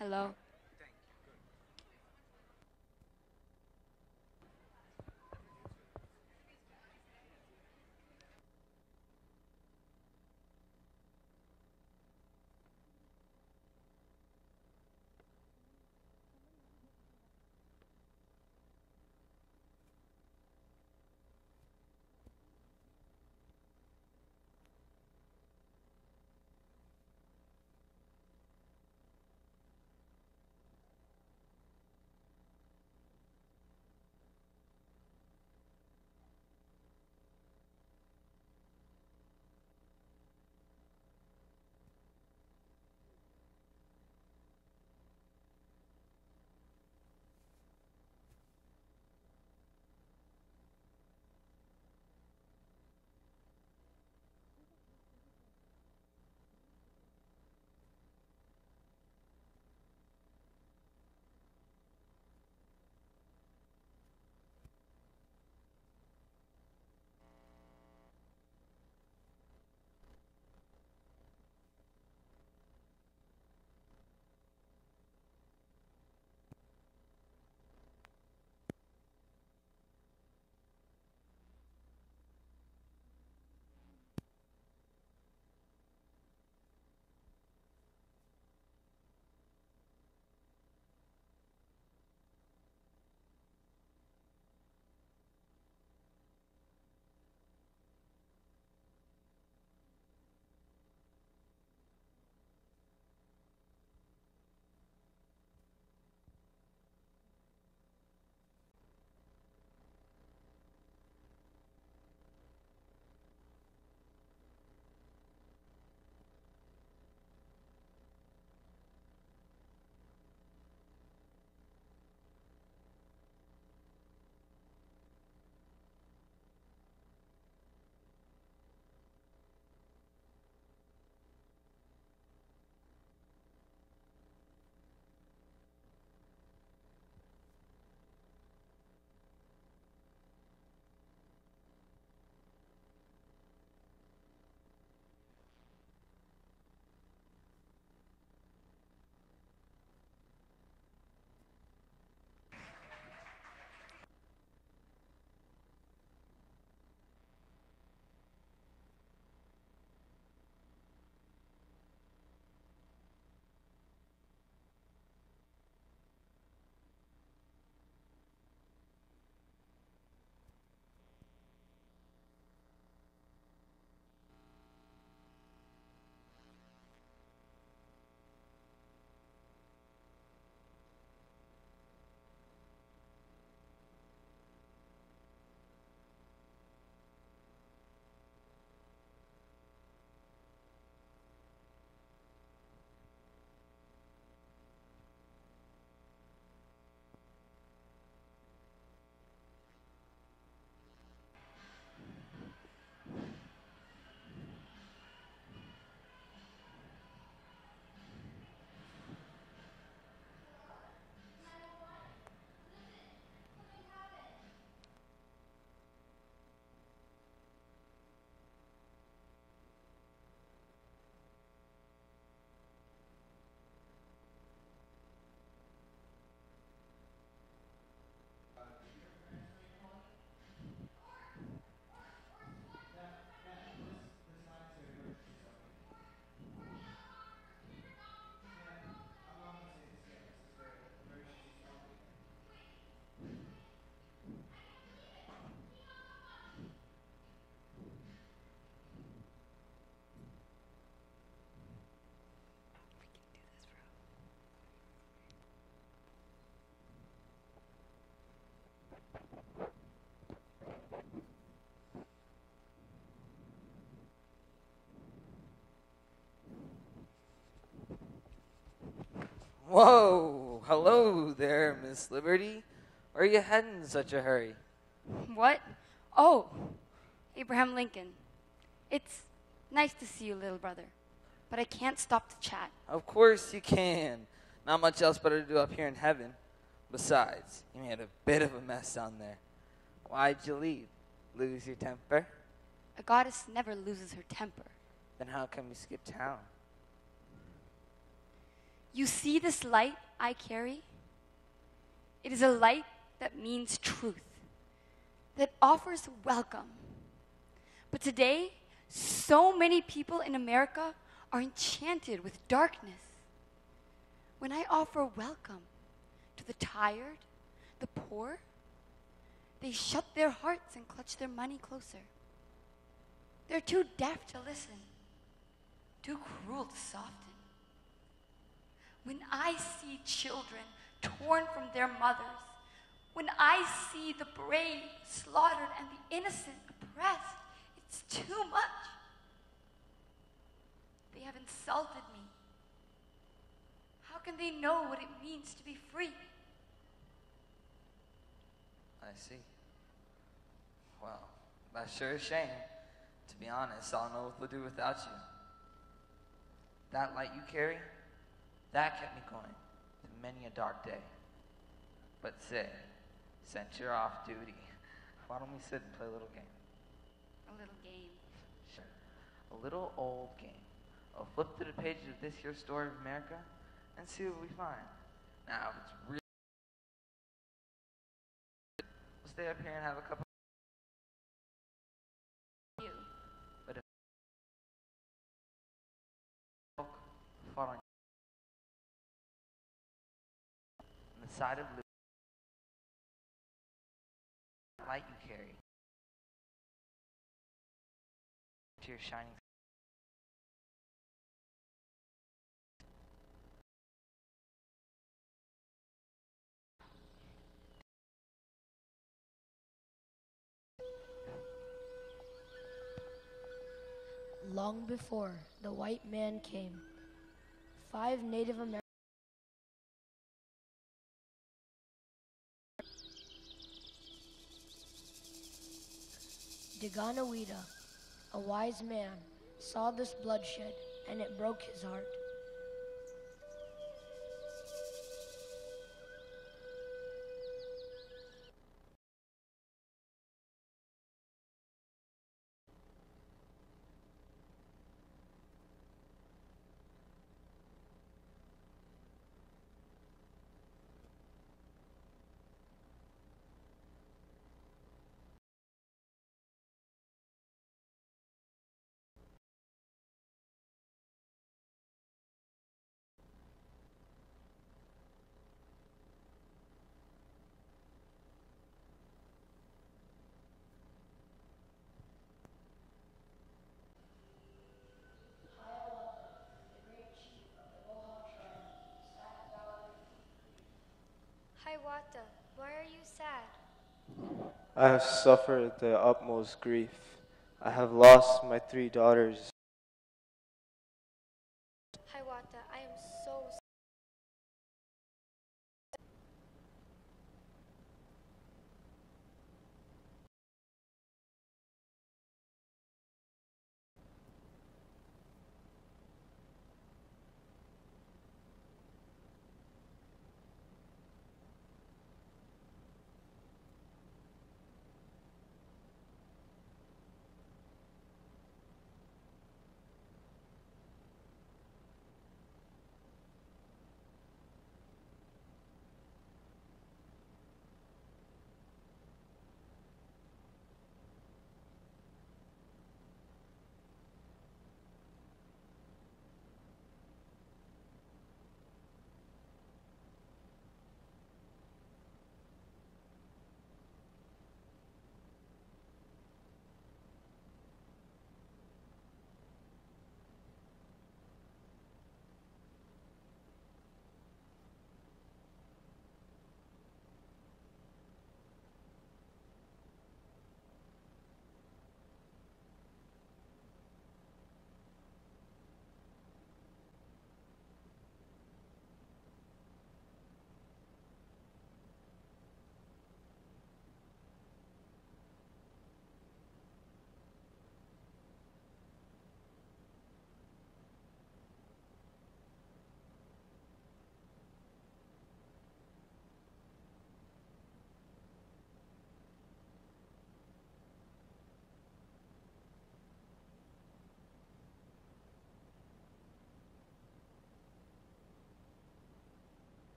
Hello. Whoa! Hello there, Miss Liberty. Where are you heading in such a hurry? What? Oh, Abraham Lincoln. It's nice to see you, little brother. But I can't stop to chat. Of course you can. Not much else better to do up here in heaven. Besides, you made a bit of a mess down there. Why'd you leave? Lose your temper? A goddess never loses her temper. Then how come you skip town? You see this light I carry? It is a light that means truth, that offers welcome. But today, so many people in America are enchanted with darkness. When I offer welcome to the tired, the poor, they shut their hearts and clutch their money closer. They're too deaf to listen, too cruel to soften. When I see children torn from their mothers, when I see the brave slaughtered and the innocent oppressed, it's too much. They have insulted me. How can they know what it means to be free? I see. Well, that's sure a shame. To be honest, I don't know what we'll do without you. That light you carry, that kept me going through many a dark day. But say, since you're off duty, why don't we sit and play a little game? A little game. Sure. A little old game. I'll flip through the pages of this here story of America and see what we find. Now, if it's real, we'll stay up here and have a cup of You. But if fought on the side of liberty, light you carry, to your shining. Long before the white man came, 5 Native Americans Daganawida, a wise man, saw this bloodshed, and it broke his heart. Hiawatha, why are you sad? I have suffered the utmost grief. I have lost my 3 daughters. Hiawatha, I am so sorry.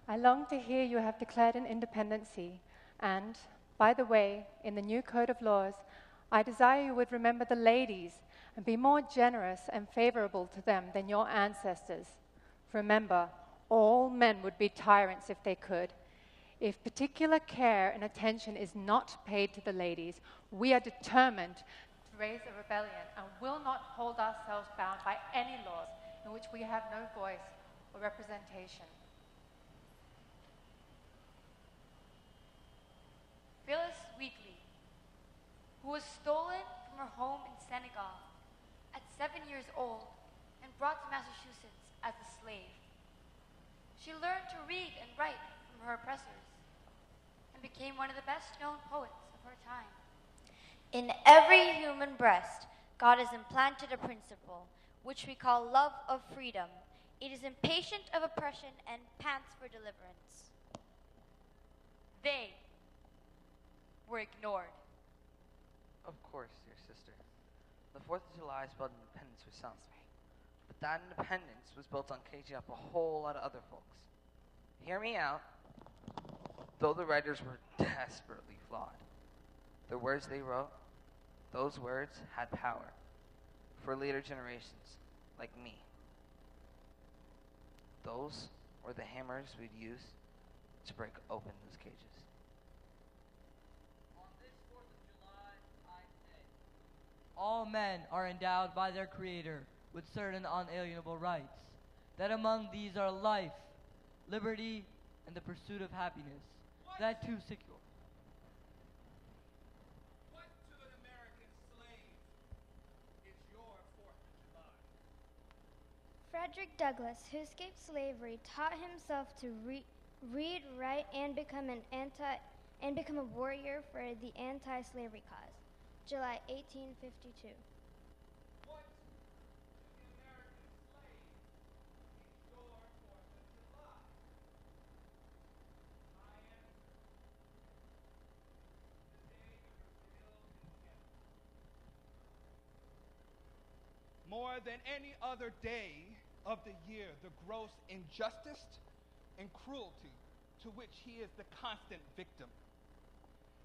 I long to hear you have declared an independency, and, by the way, in the new code of laws, I desire you would remember the ladies and be more generous and favorable to them than your ancestors. Remember, all men would be tyrants if they could. If particular care and attention is not paid to the ladies, we are determined to raise a rebellion and will not hold ourselves bound by any laws in which we have no voice or representation. Phyllis Wheatley, who was stolen from her home in Senegal at 7 years old and brought to Massachusetts as a slave. She learned to read and write from her oppressors and became one of the best-known poets of her time. In every human breast, God has implanted a principle, which we call love of freedom. It is impatient of oppression and pants for deliverance. They were ignored. Of course, dear sister. The 4th of July spelled independence for some. But that independence was built on caging up a whole lot of other folks. Hear me out. Though the writers were desperately flawed, the words they wrote, those words had power for later generations like me. Those were the hammers we'd use to break open those cages. All men are endowed by their Creator with certain unalienable rights, that among these are life, liberty, and the pursuit of happiness. That too secure. What to an American slave is your 4th of July? Frederick Douglass, who escaped slavery, taught himself to read, write, and become a warrior for the anti-slavery cause. July 1852. What to the American slave is your 4th of July? I answer, the day of Brazil encampment. More than any other day of the year, the gross injustice and cruelty to which he is the constant victim.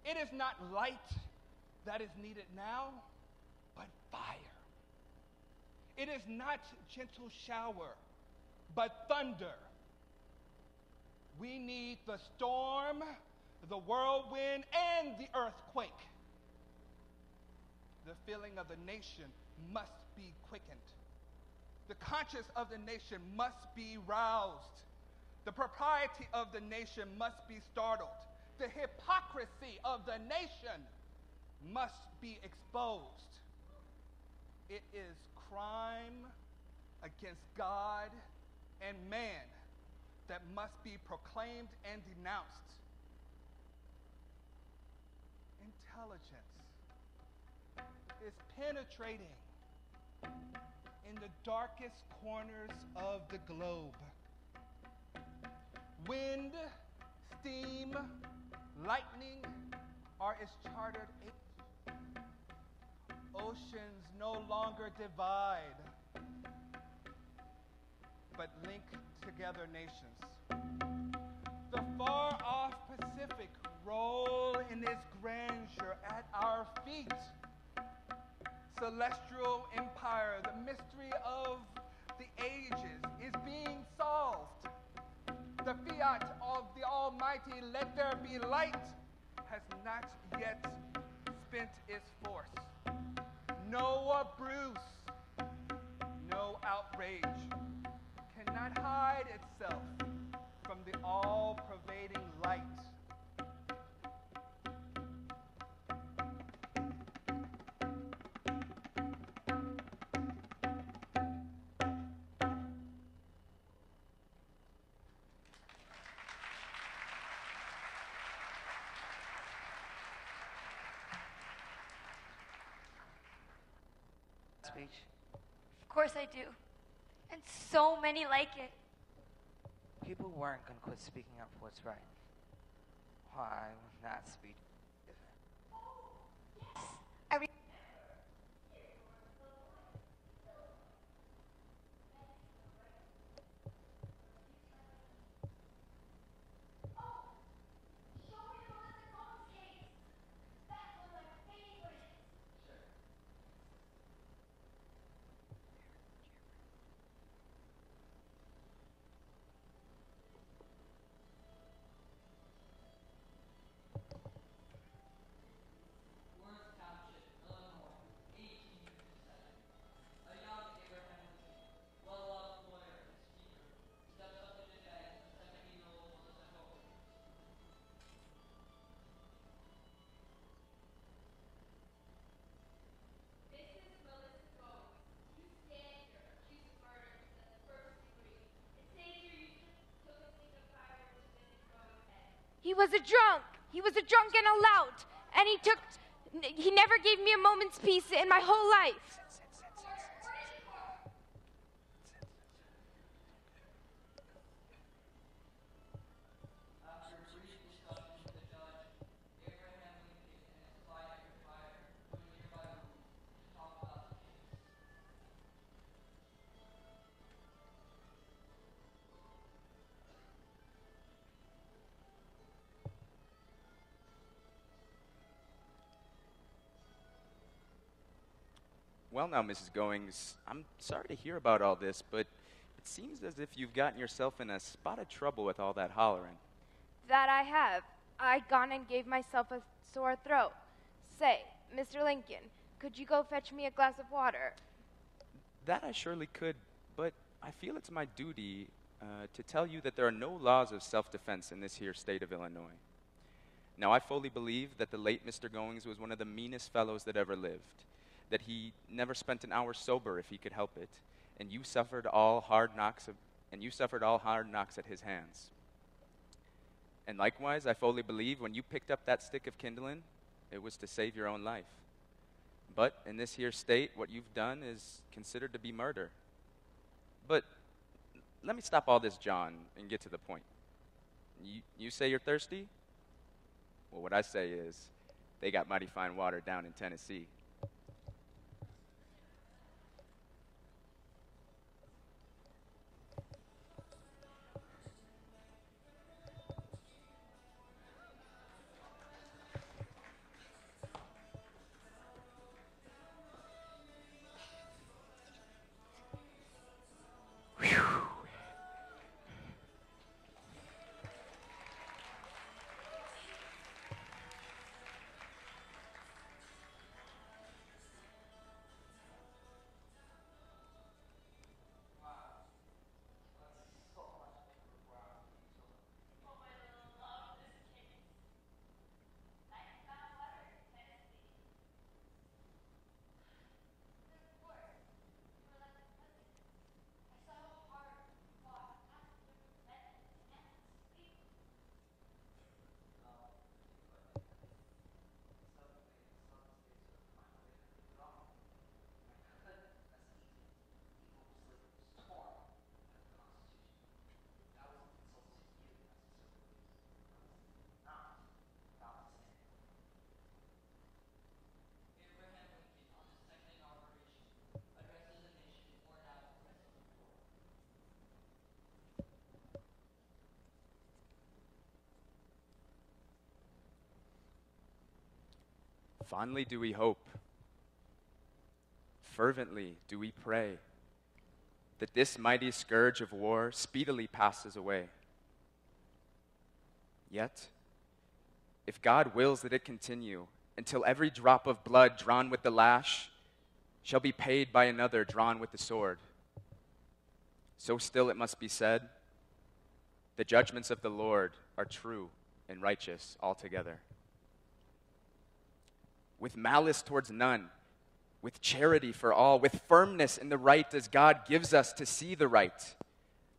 It is not light that is needed now, but fire. It is not gentle shower, but thunder. We need the storm, the whirlwind, and the earthquake. The feeling of the nation must be quickened. The conscience of the nation must be roused. The propriety of the nation must be startled. The hypocrisy of the nation must be exposed. It is crime against God and man that must be proclaimed and denounced. Intelligence is penetrating in the darkest corners of the globe. Wind, steam, lightning are its chartered agents. Oceans no longer divide, but link together nations. The far-off Pacific roll in its grandeur at our feet. Celestial empire, the mystery of the ages, is being solved. The fiat of the Almighty, let there be light, has not yet spent its force. No bruise, no outrage cannot hide itself from the all-pervading light. Speech. Of course I do. And so many like it. People weren't going to quit speaking up for what's right. Why, when that speech was a drunk. He was a drunk and a lout. And he never gave me a moment's peace in my whole life. Well now, Mrs. Goings, I'm sorry to hear about all this, but it seems as if you've gotten yourself in a spot of trouble with all that hollering. That I have. I'd gone and gave myself a sore throat. Say, Mr. Lincoln, could you go fetch me a glass of water? That I surely could, but I feel it's my duty to tell you that there are no laws of self-defense in this here state of Illinois. Now, I fully believe that the late Mr. Goings was one of the meanest fellows that ever lived, that he never spent an hour sober if he could help it, and you suffered all hard knocks at his hands. And likewise, I fully believe when you picked up that stick of kindling, it was to save your own life. But in this here state, what you've done is considered to be murder. But let me stop all this, John, and get to the point. You say you're thirsty? Well, what I say is, they got mighty fine water down in Tennessee. Fondly do we hope, fervently do we pray, that this mighty scourge of war speedily passes away. Yet, if God wills that it continue until every drop of blood drawn with the lash shall be paid by another drawn with the sword, so still it must be said, the judgments of the Lord are true and righteous altogether. With malice towards none, with charity for all, with firmness in the right as God gives us to see the right,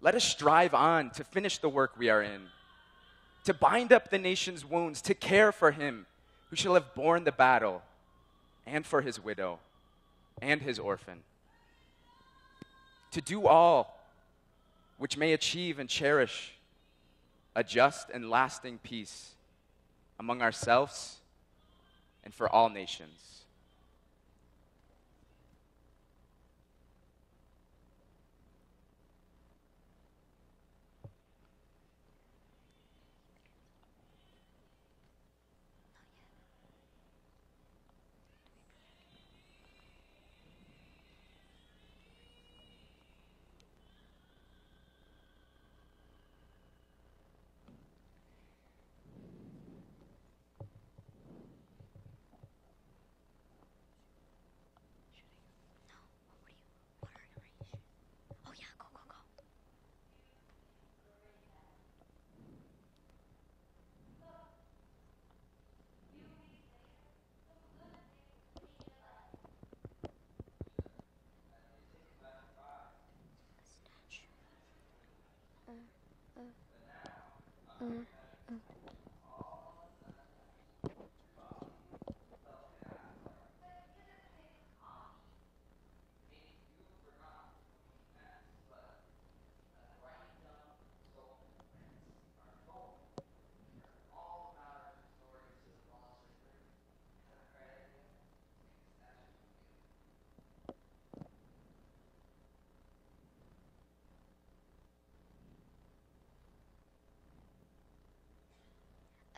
let us strive on to finish the work we are in, to bind up the nation's wounds, to care for him who shall have borne the battle, and for his widow and his orphan, to do all which may achieve and cherish a just and lasting peace among ourselves and for all nations.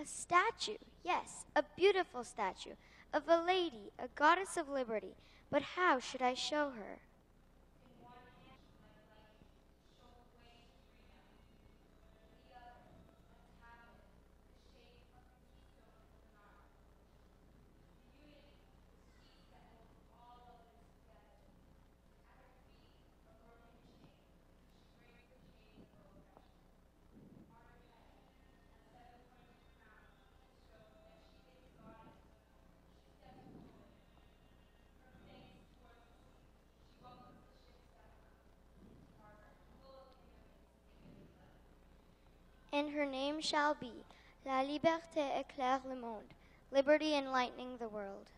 A statue, yes, a beautiful statue of a lady, a goddess of liberty. But how should I show her? And her name shall be La Liberté éclaire le monde, liberty enlightening the world.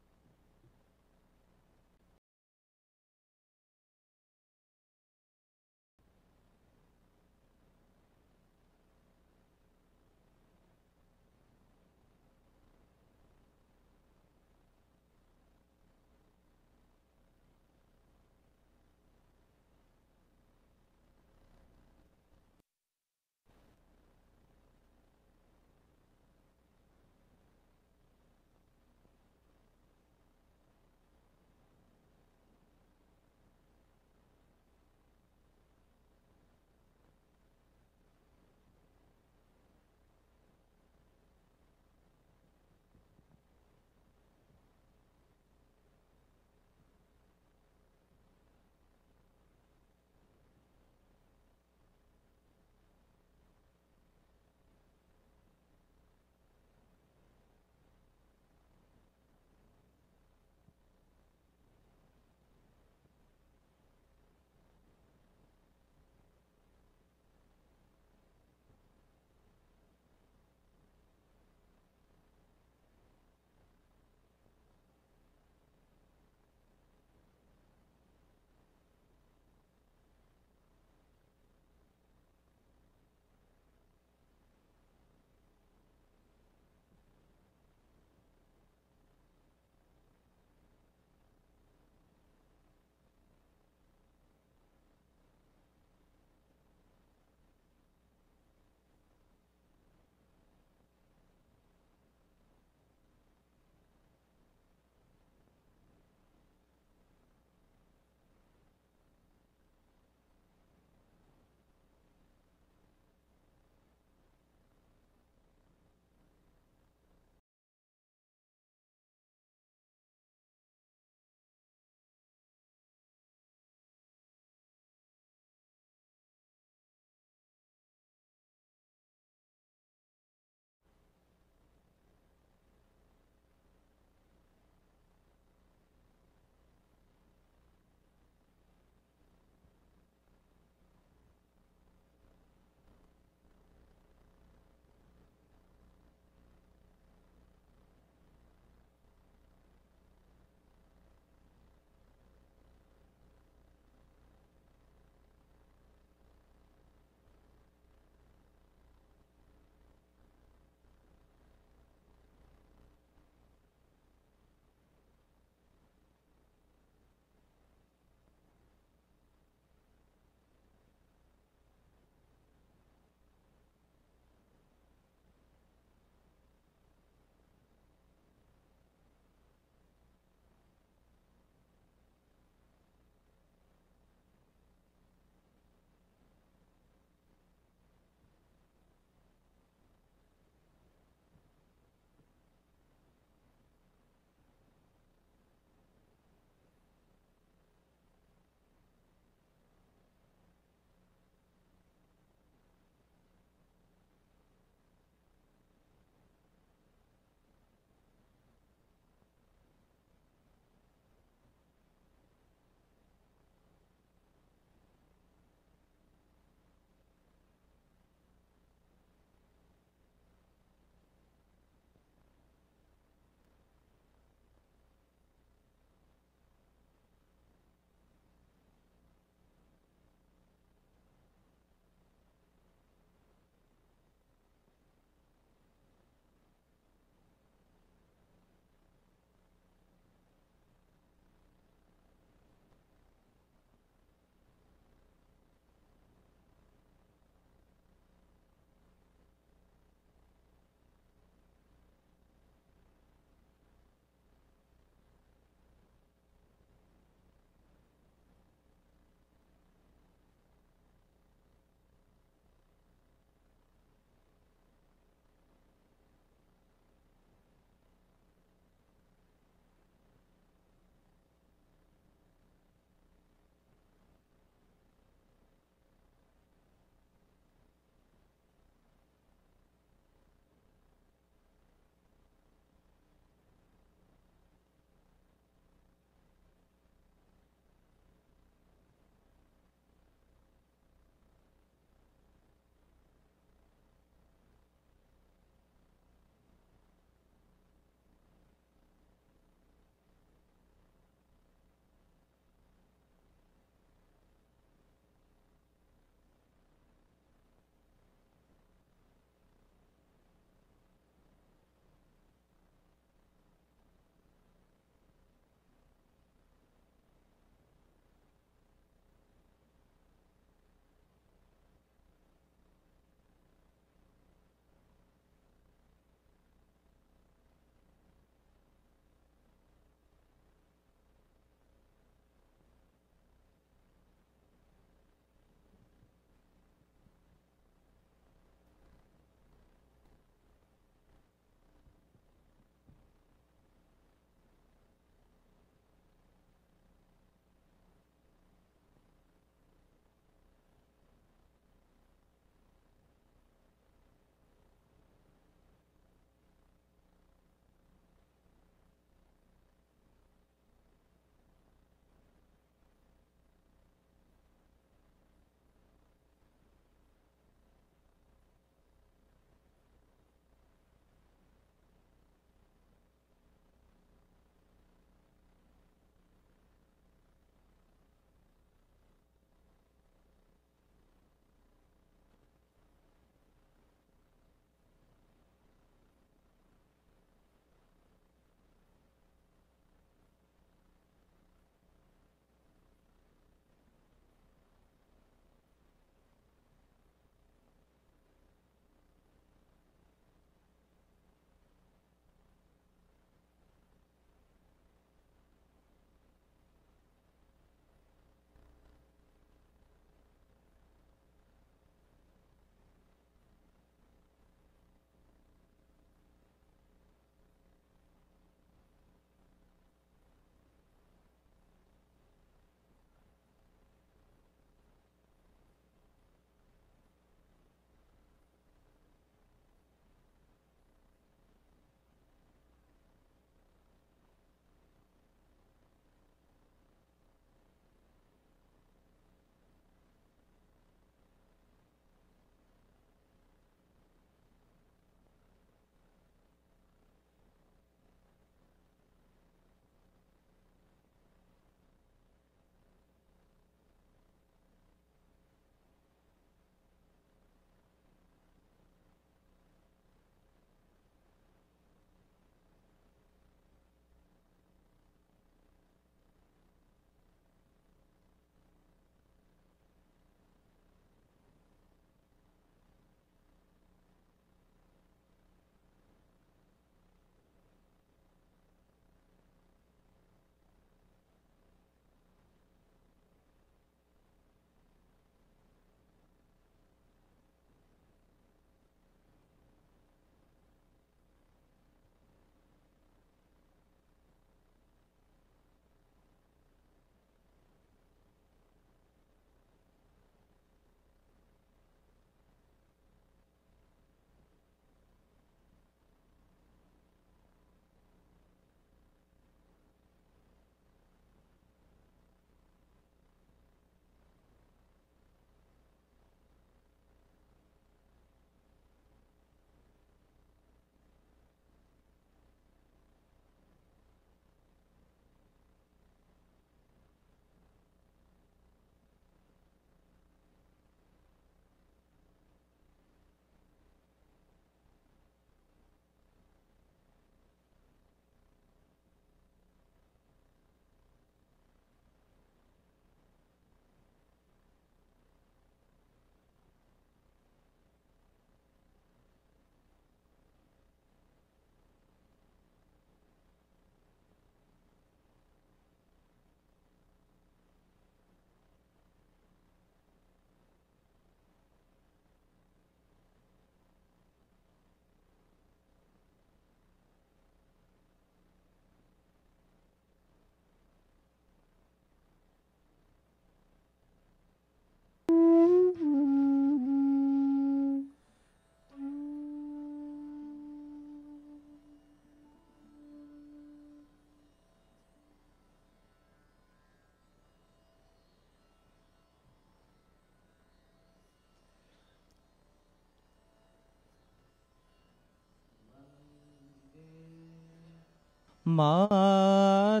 Mataram.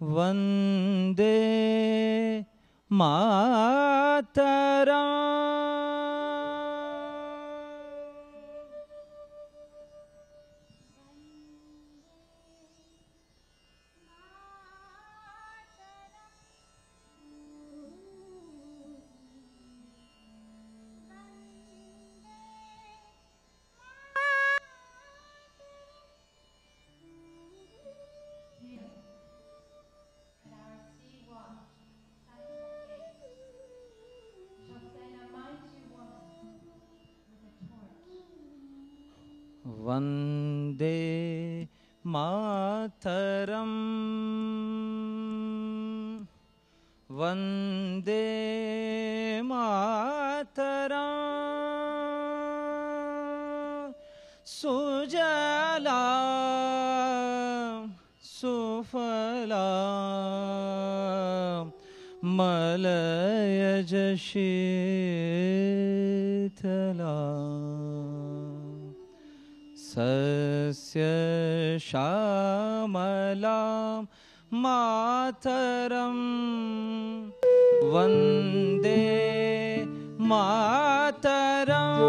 Vande Mataram. Vande Mataram. Vande Mataram. Sujalam Sufalam Malayaj Shitalam Sasya Shamalam Mataram. Vande Mataram.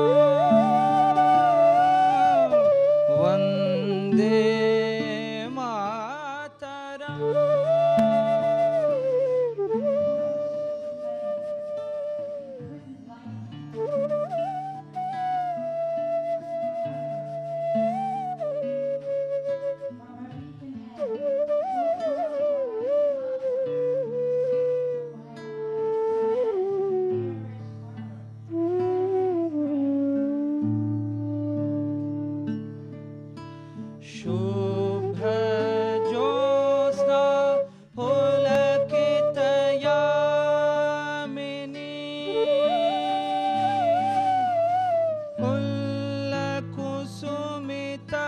Vande Mataram. Shubha Josna Pulakitayamini Pullakusumita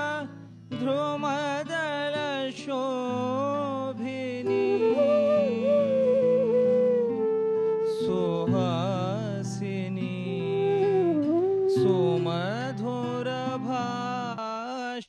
Dhrumadala Shobhini Suhasini Sumadhura Bhash.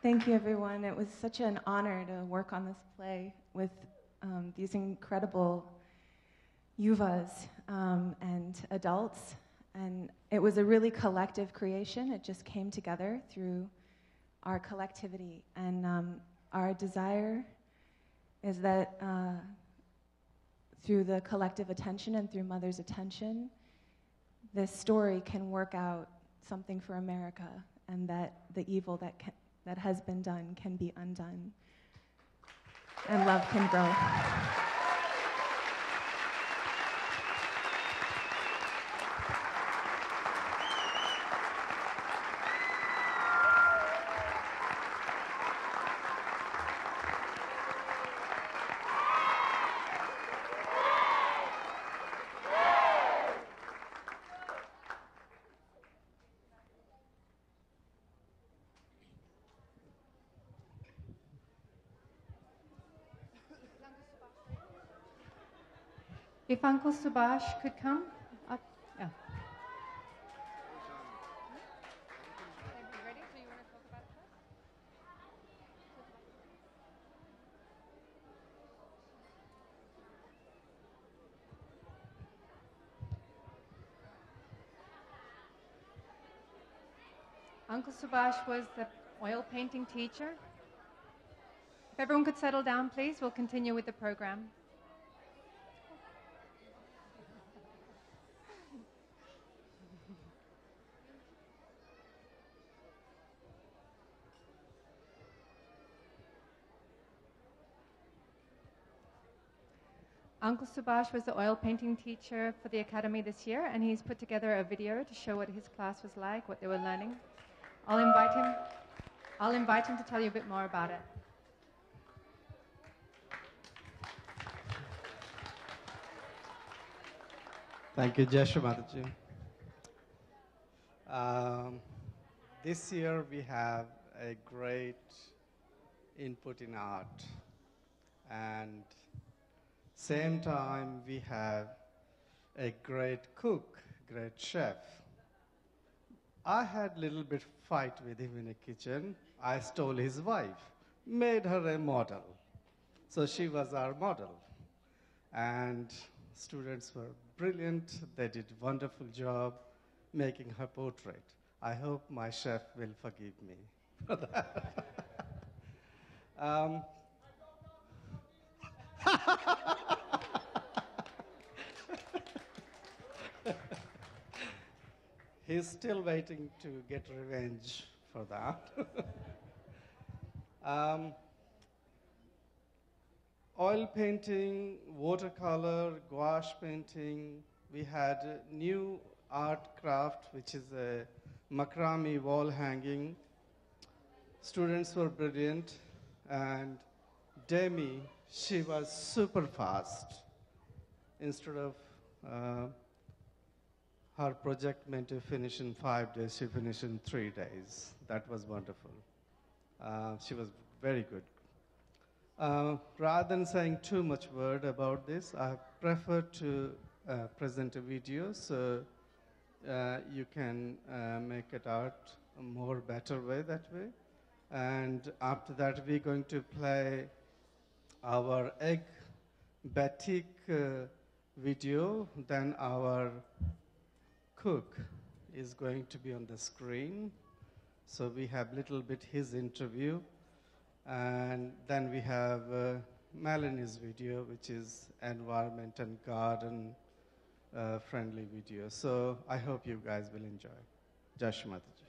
Thank you, everyone. It was such an honor to work on this play with these incredible yuvas and adults. And it was a really collective creation. It just came together through our collectivity. And our desire is that through the collective attention and through Mother's attention, this story can work out something for America, and that the evil that has been done can be undone, and love can grow. If Uncle Subhash could come up. Yeah. Uncle Subhash was the oil painting teacher. If everyone could settle down, please, we'll continue with the program. Uncle Subhash was the oil painting teacher for the Academy this year, and he's put together a video to show what his class was like, what they were learning. I'll invite him to tell you a bit more about it. Thank you, Jai Shri Mataji. This year we have a great input in art, and same time we have a great cook, great chef. I had a little bit fight with him in the kitchen. I stole his wife, made her a model. So she was our model. And students were brilliant. They did a wonderful job making her portrait. I hope my chef will forgive me for that. He's still waiting to get revenge for that. Oil painting, watercolor, gouache painting. We had a new art craft, which is a macrame wall hanging. Students were brilliant, and Demi, she was super fast. Instead of her project meant to finish in 5 days, she finished in 3 days. That was wonderful. She was very good. Rather than saying too much word about this, I prefer to present a video so you can make it out a more better way that way. And after that, we're going to play our egg batik video. Then our cook is going to be on the screen. So we have a little bit his interview. And then we have Melanie's video, which is environment and garden friendly video. So I hope you guys will enjoy. Jai Shri Mataji.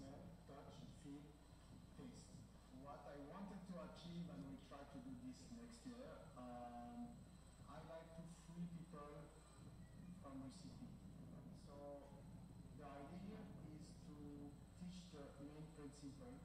smell, touch, feel, taste. What I wanted to achieve, and we try to do this next year, I like to free people from recipe. So the idea is to teach the main principle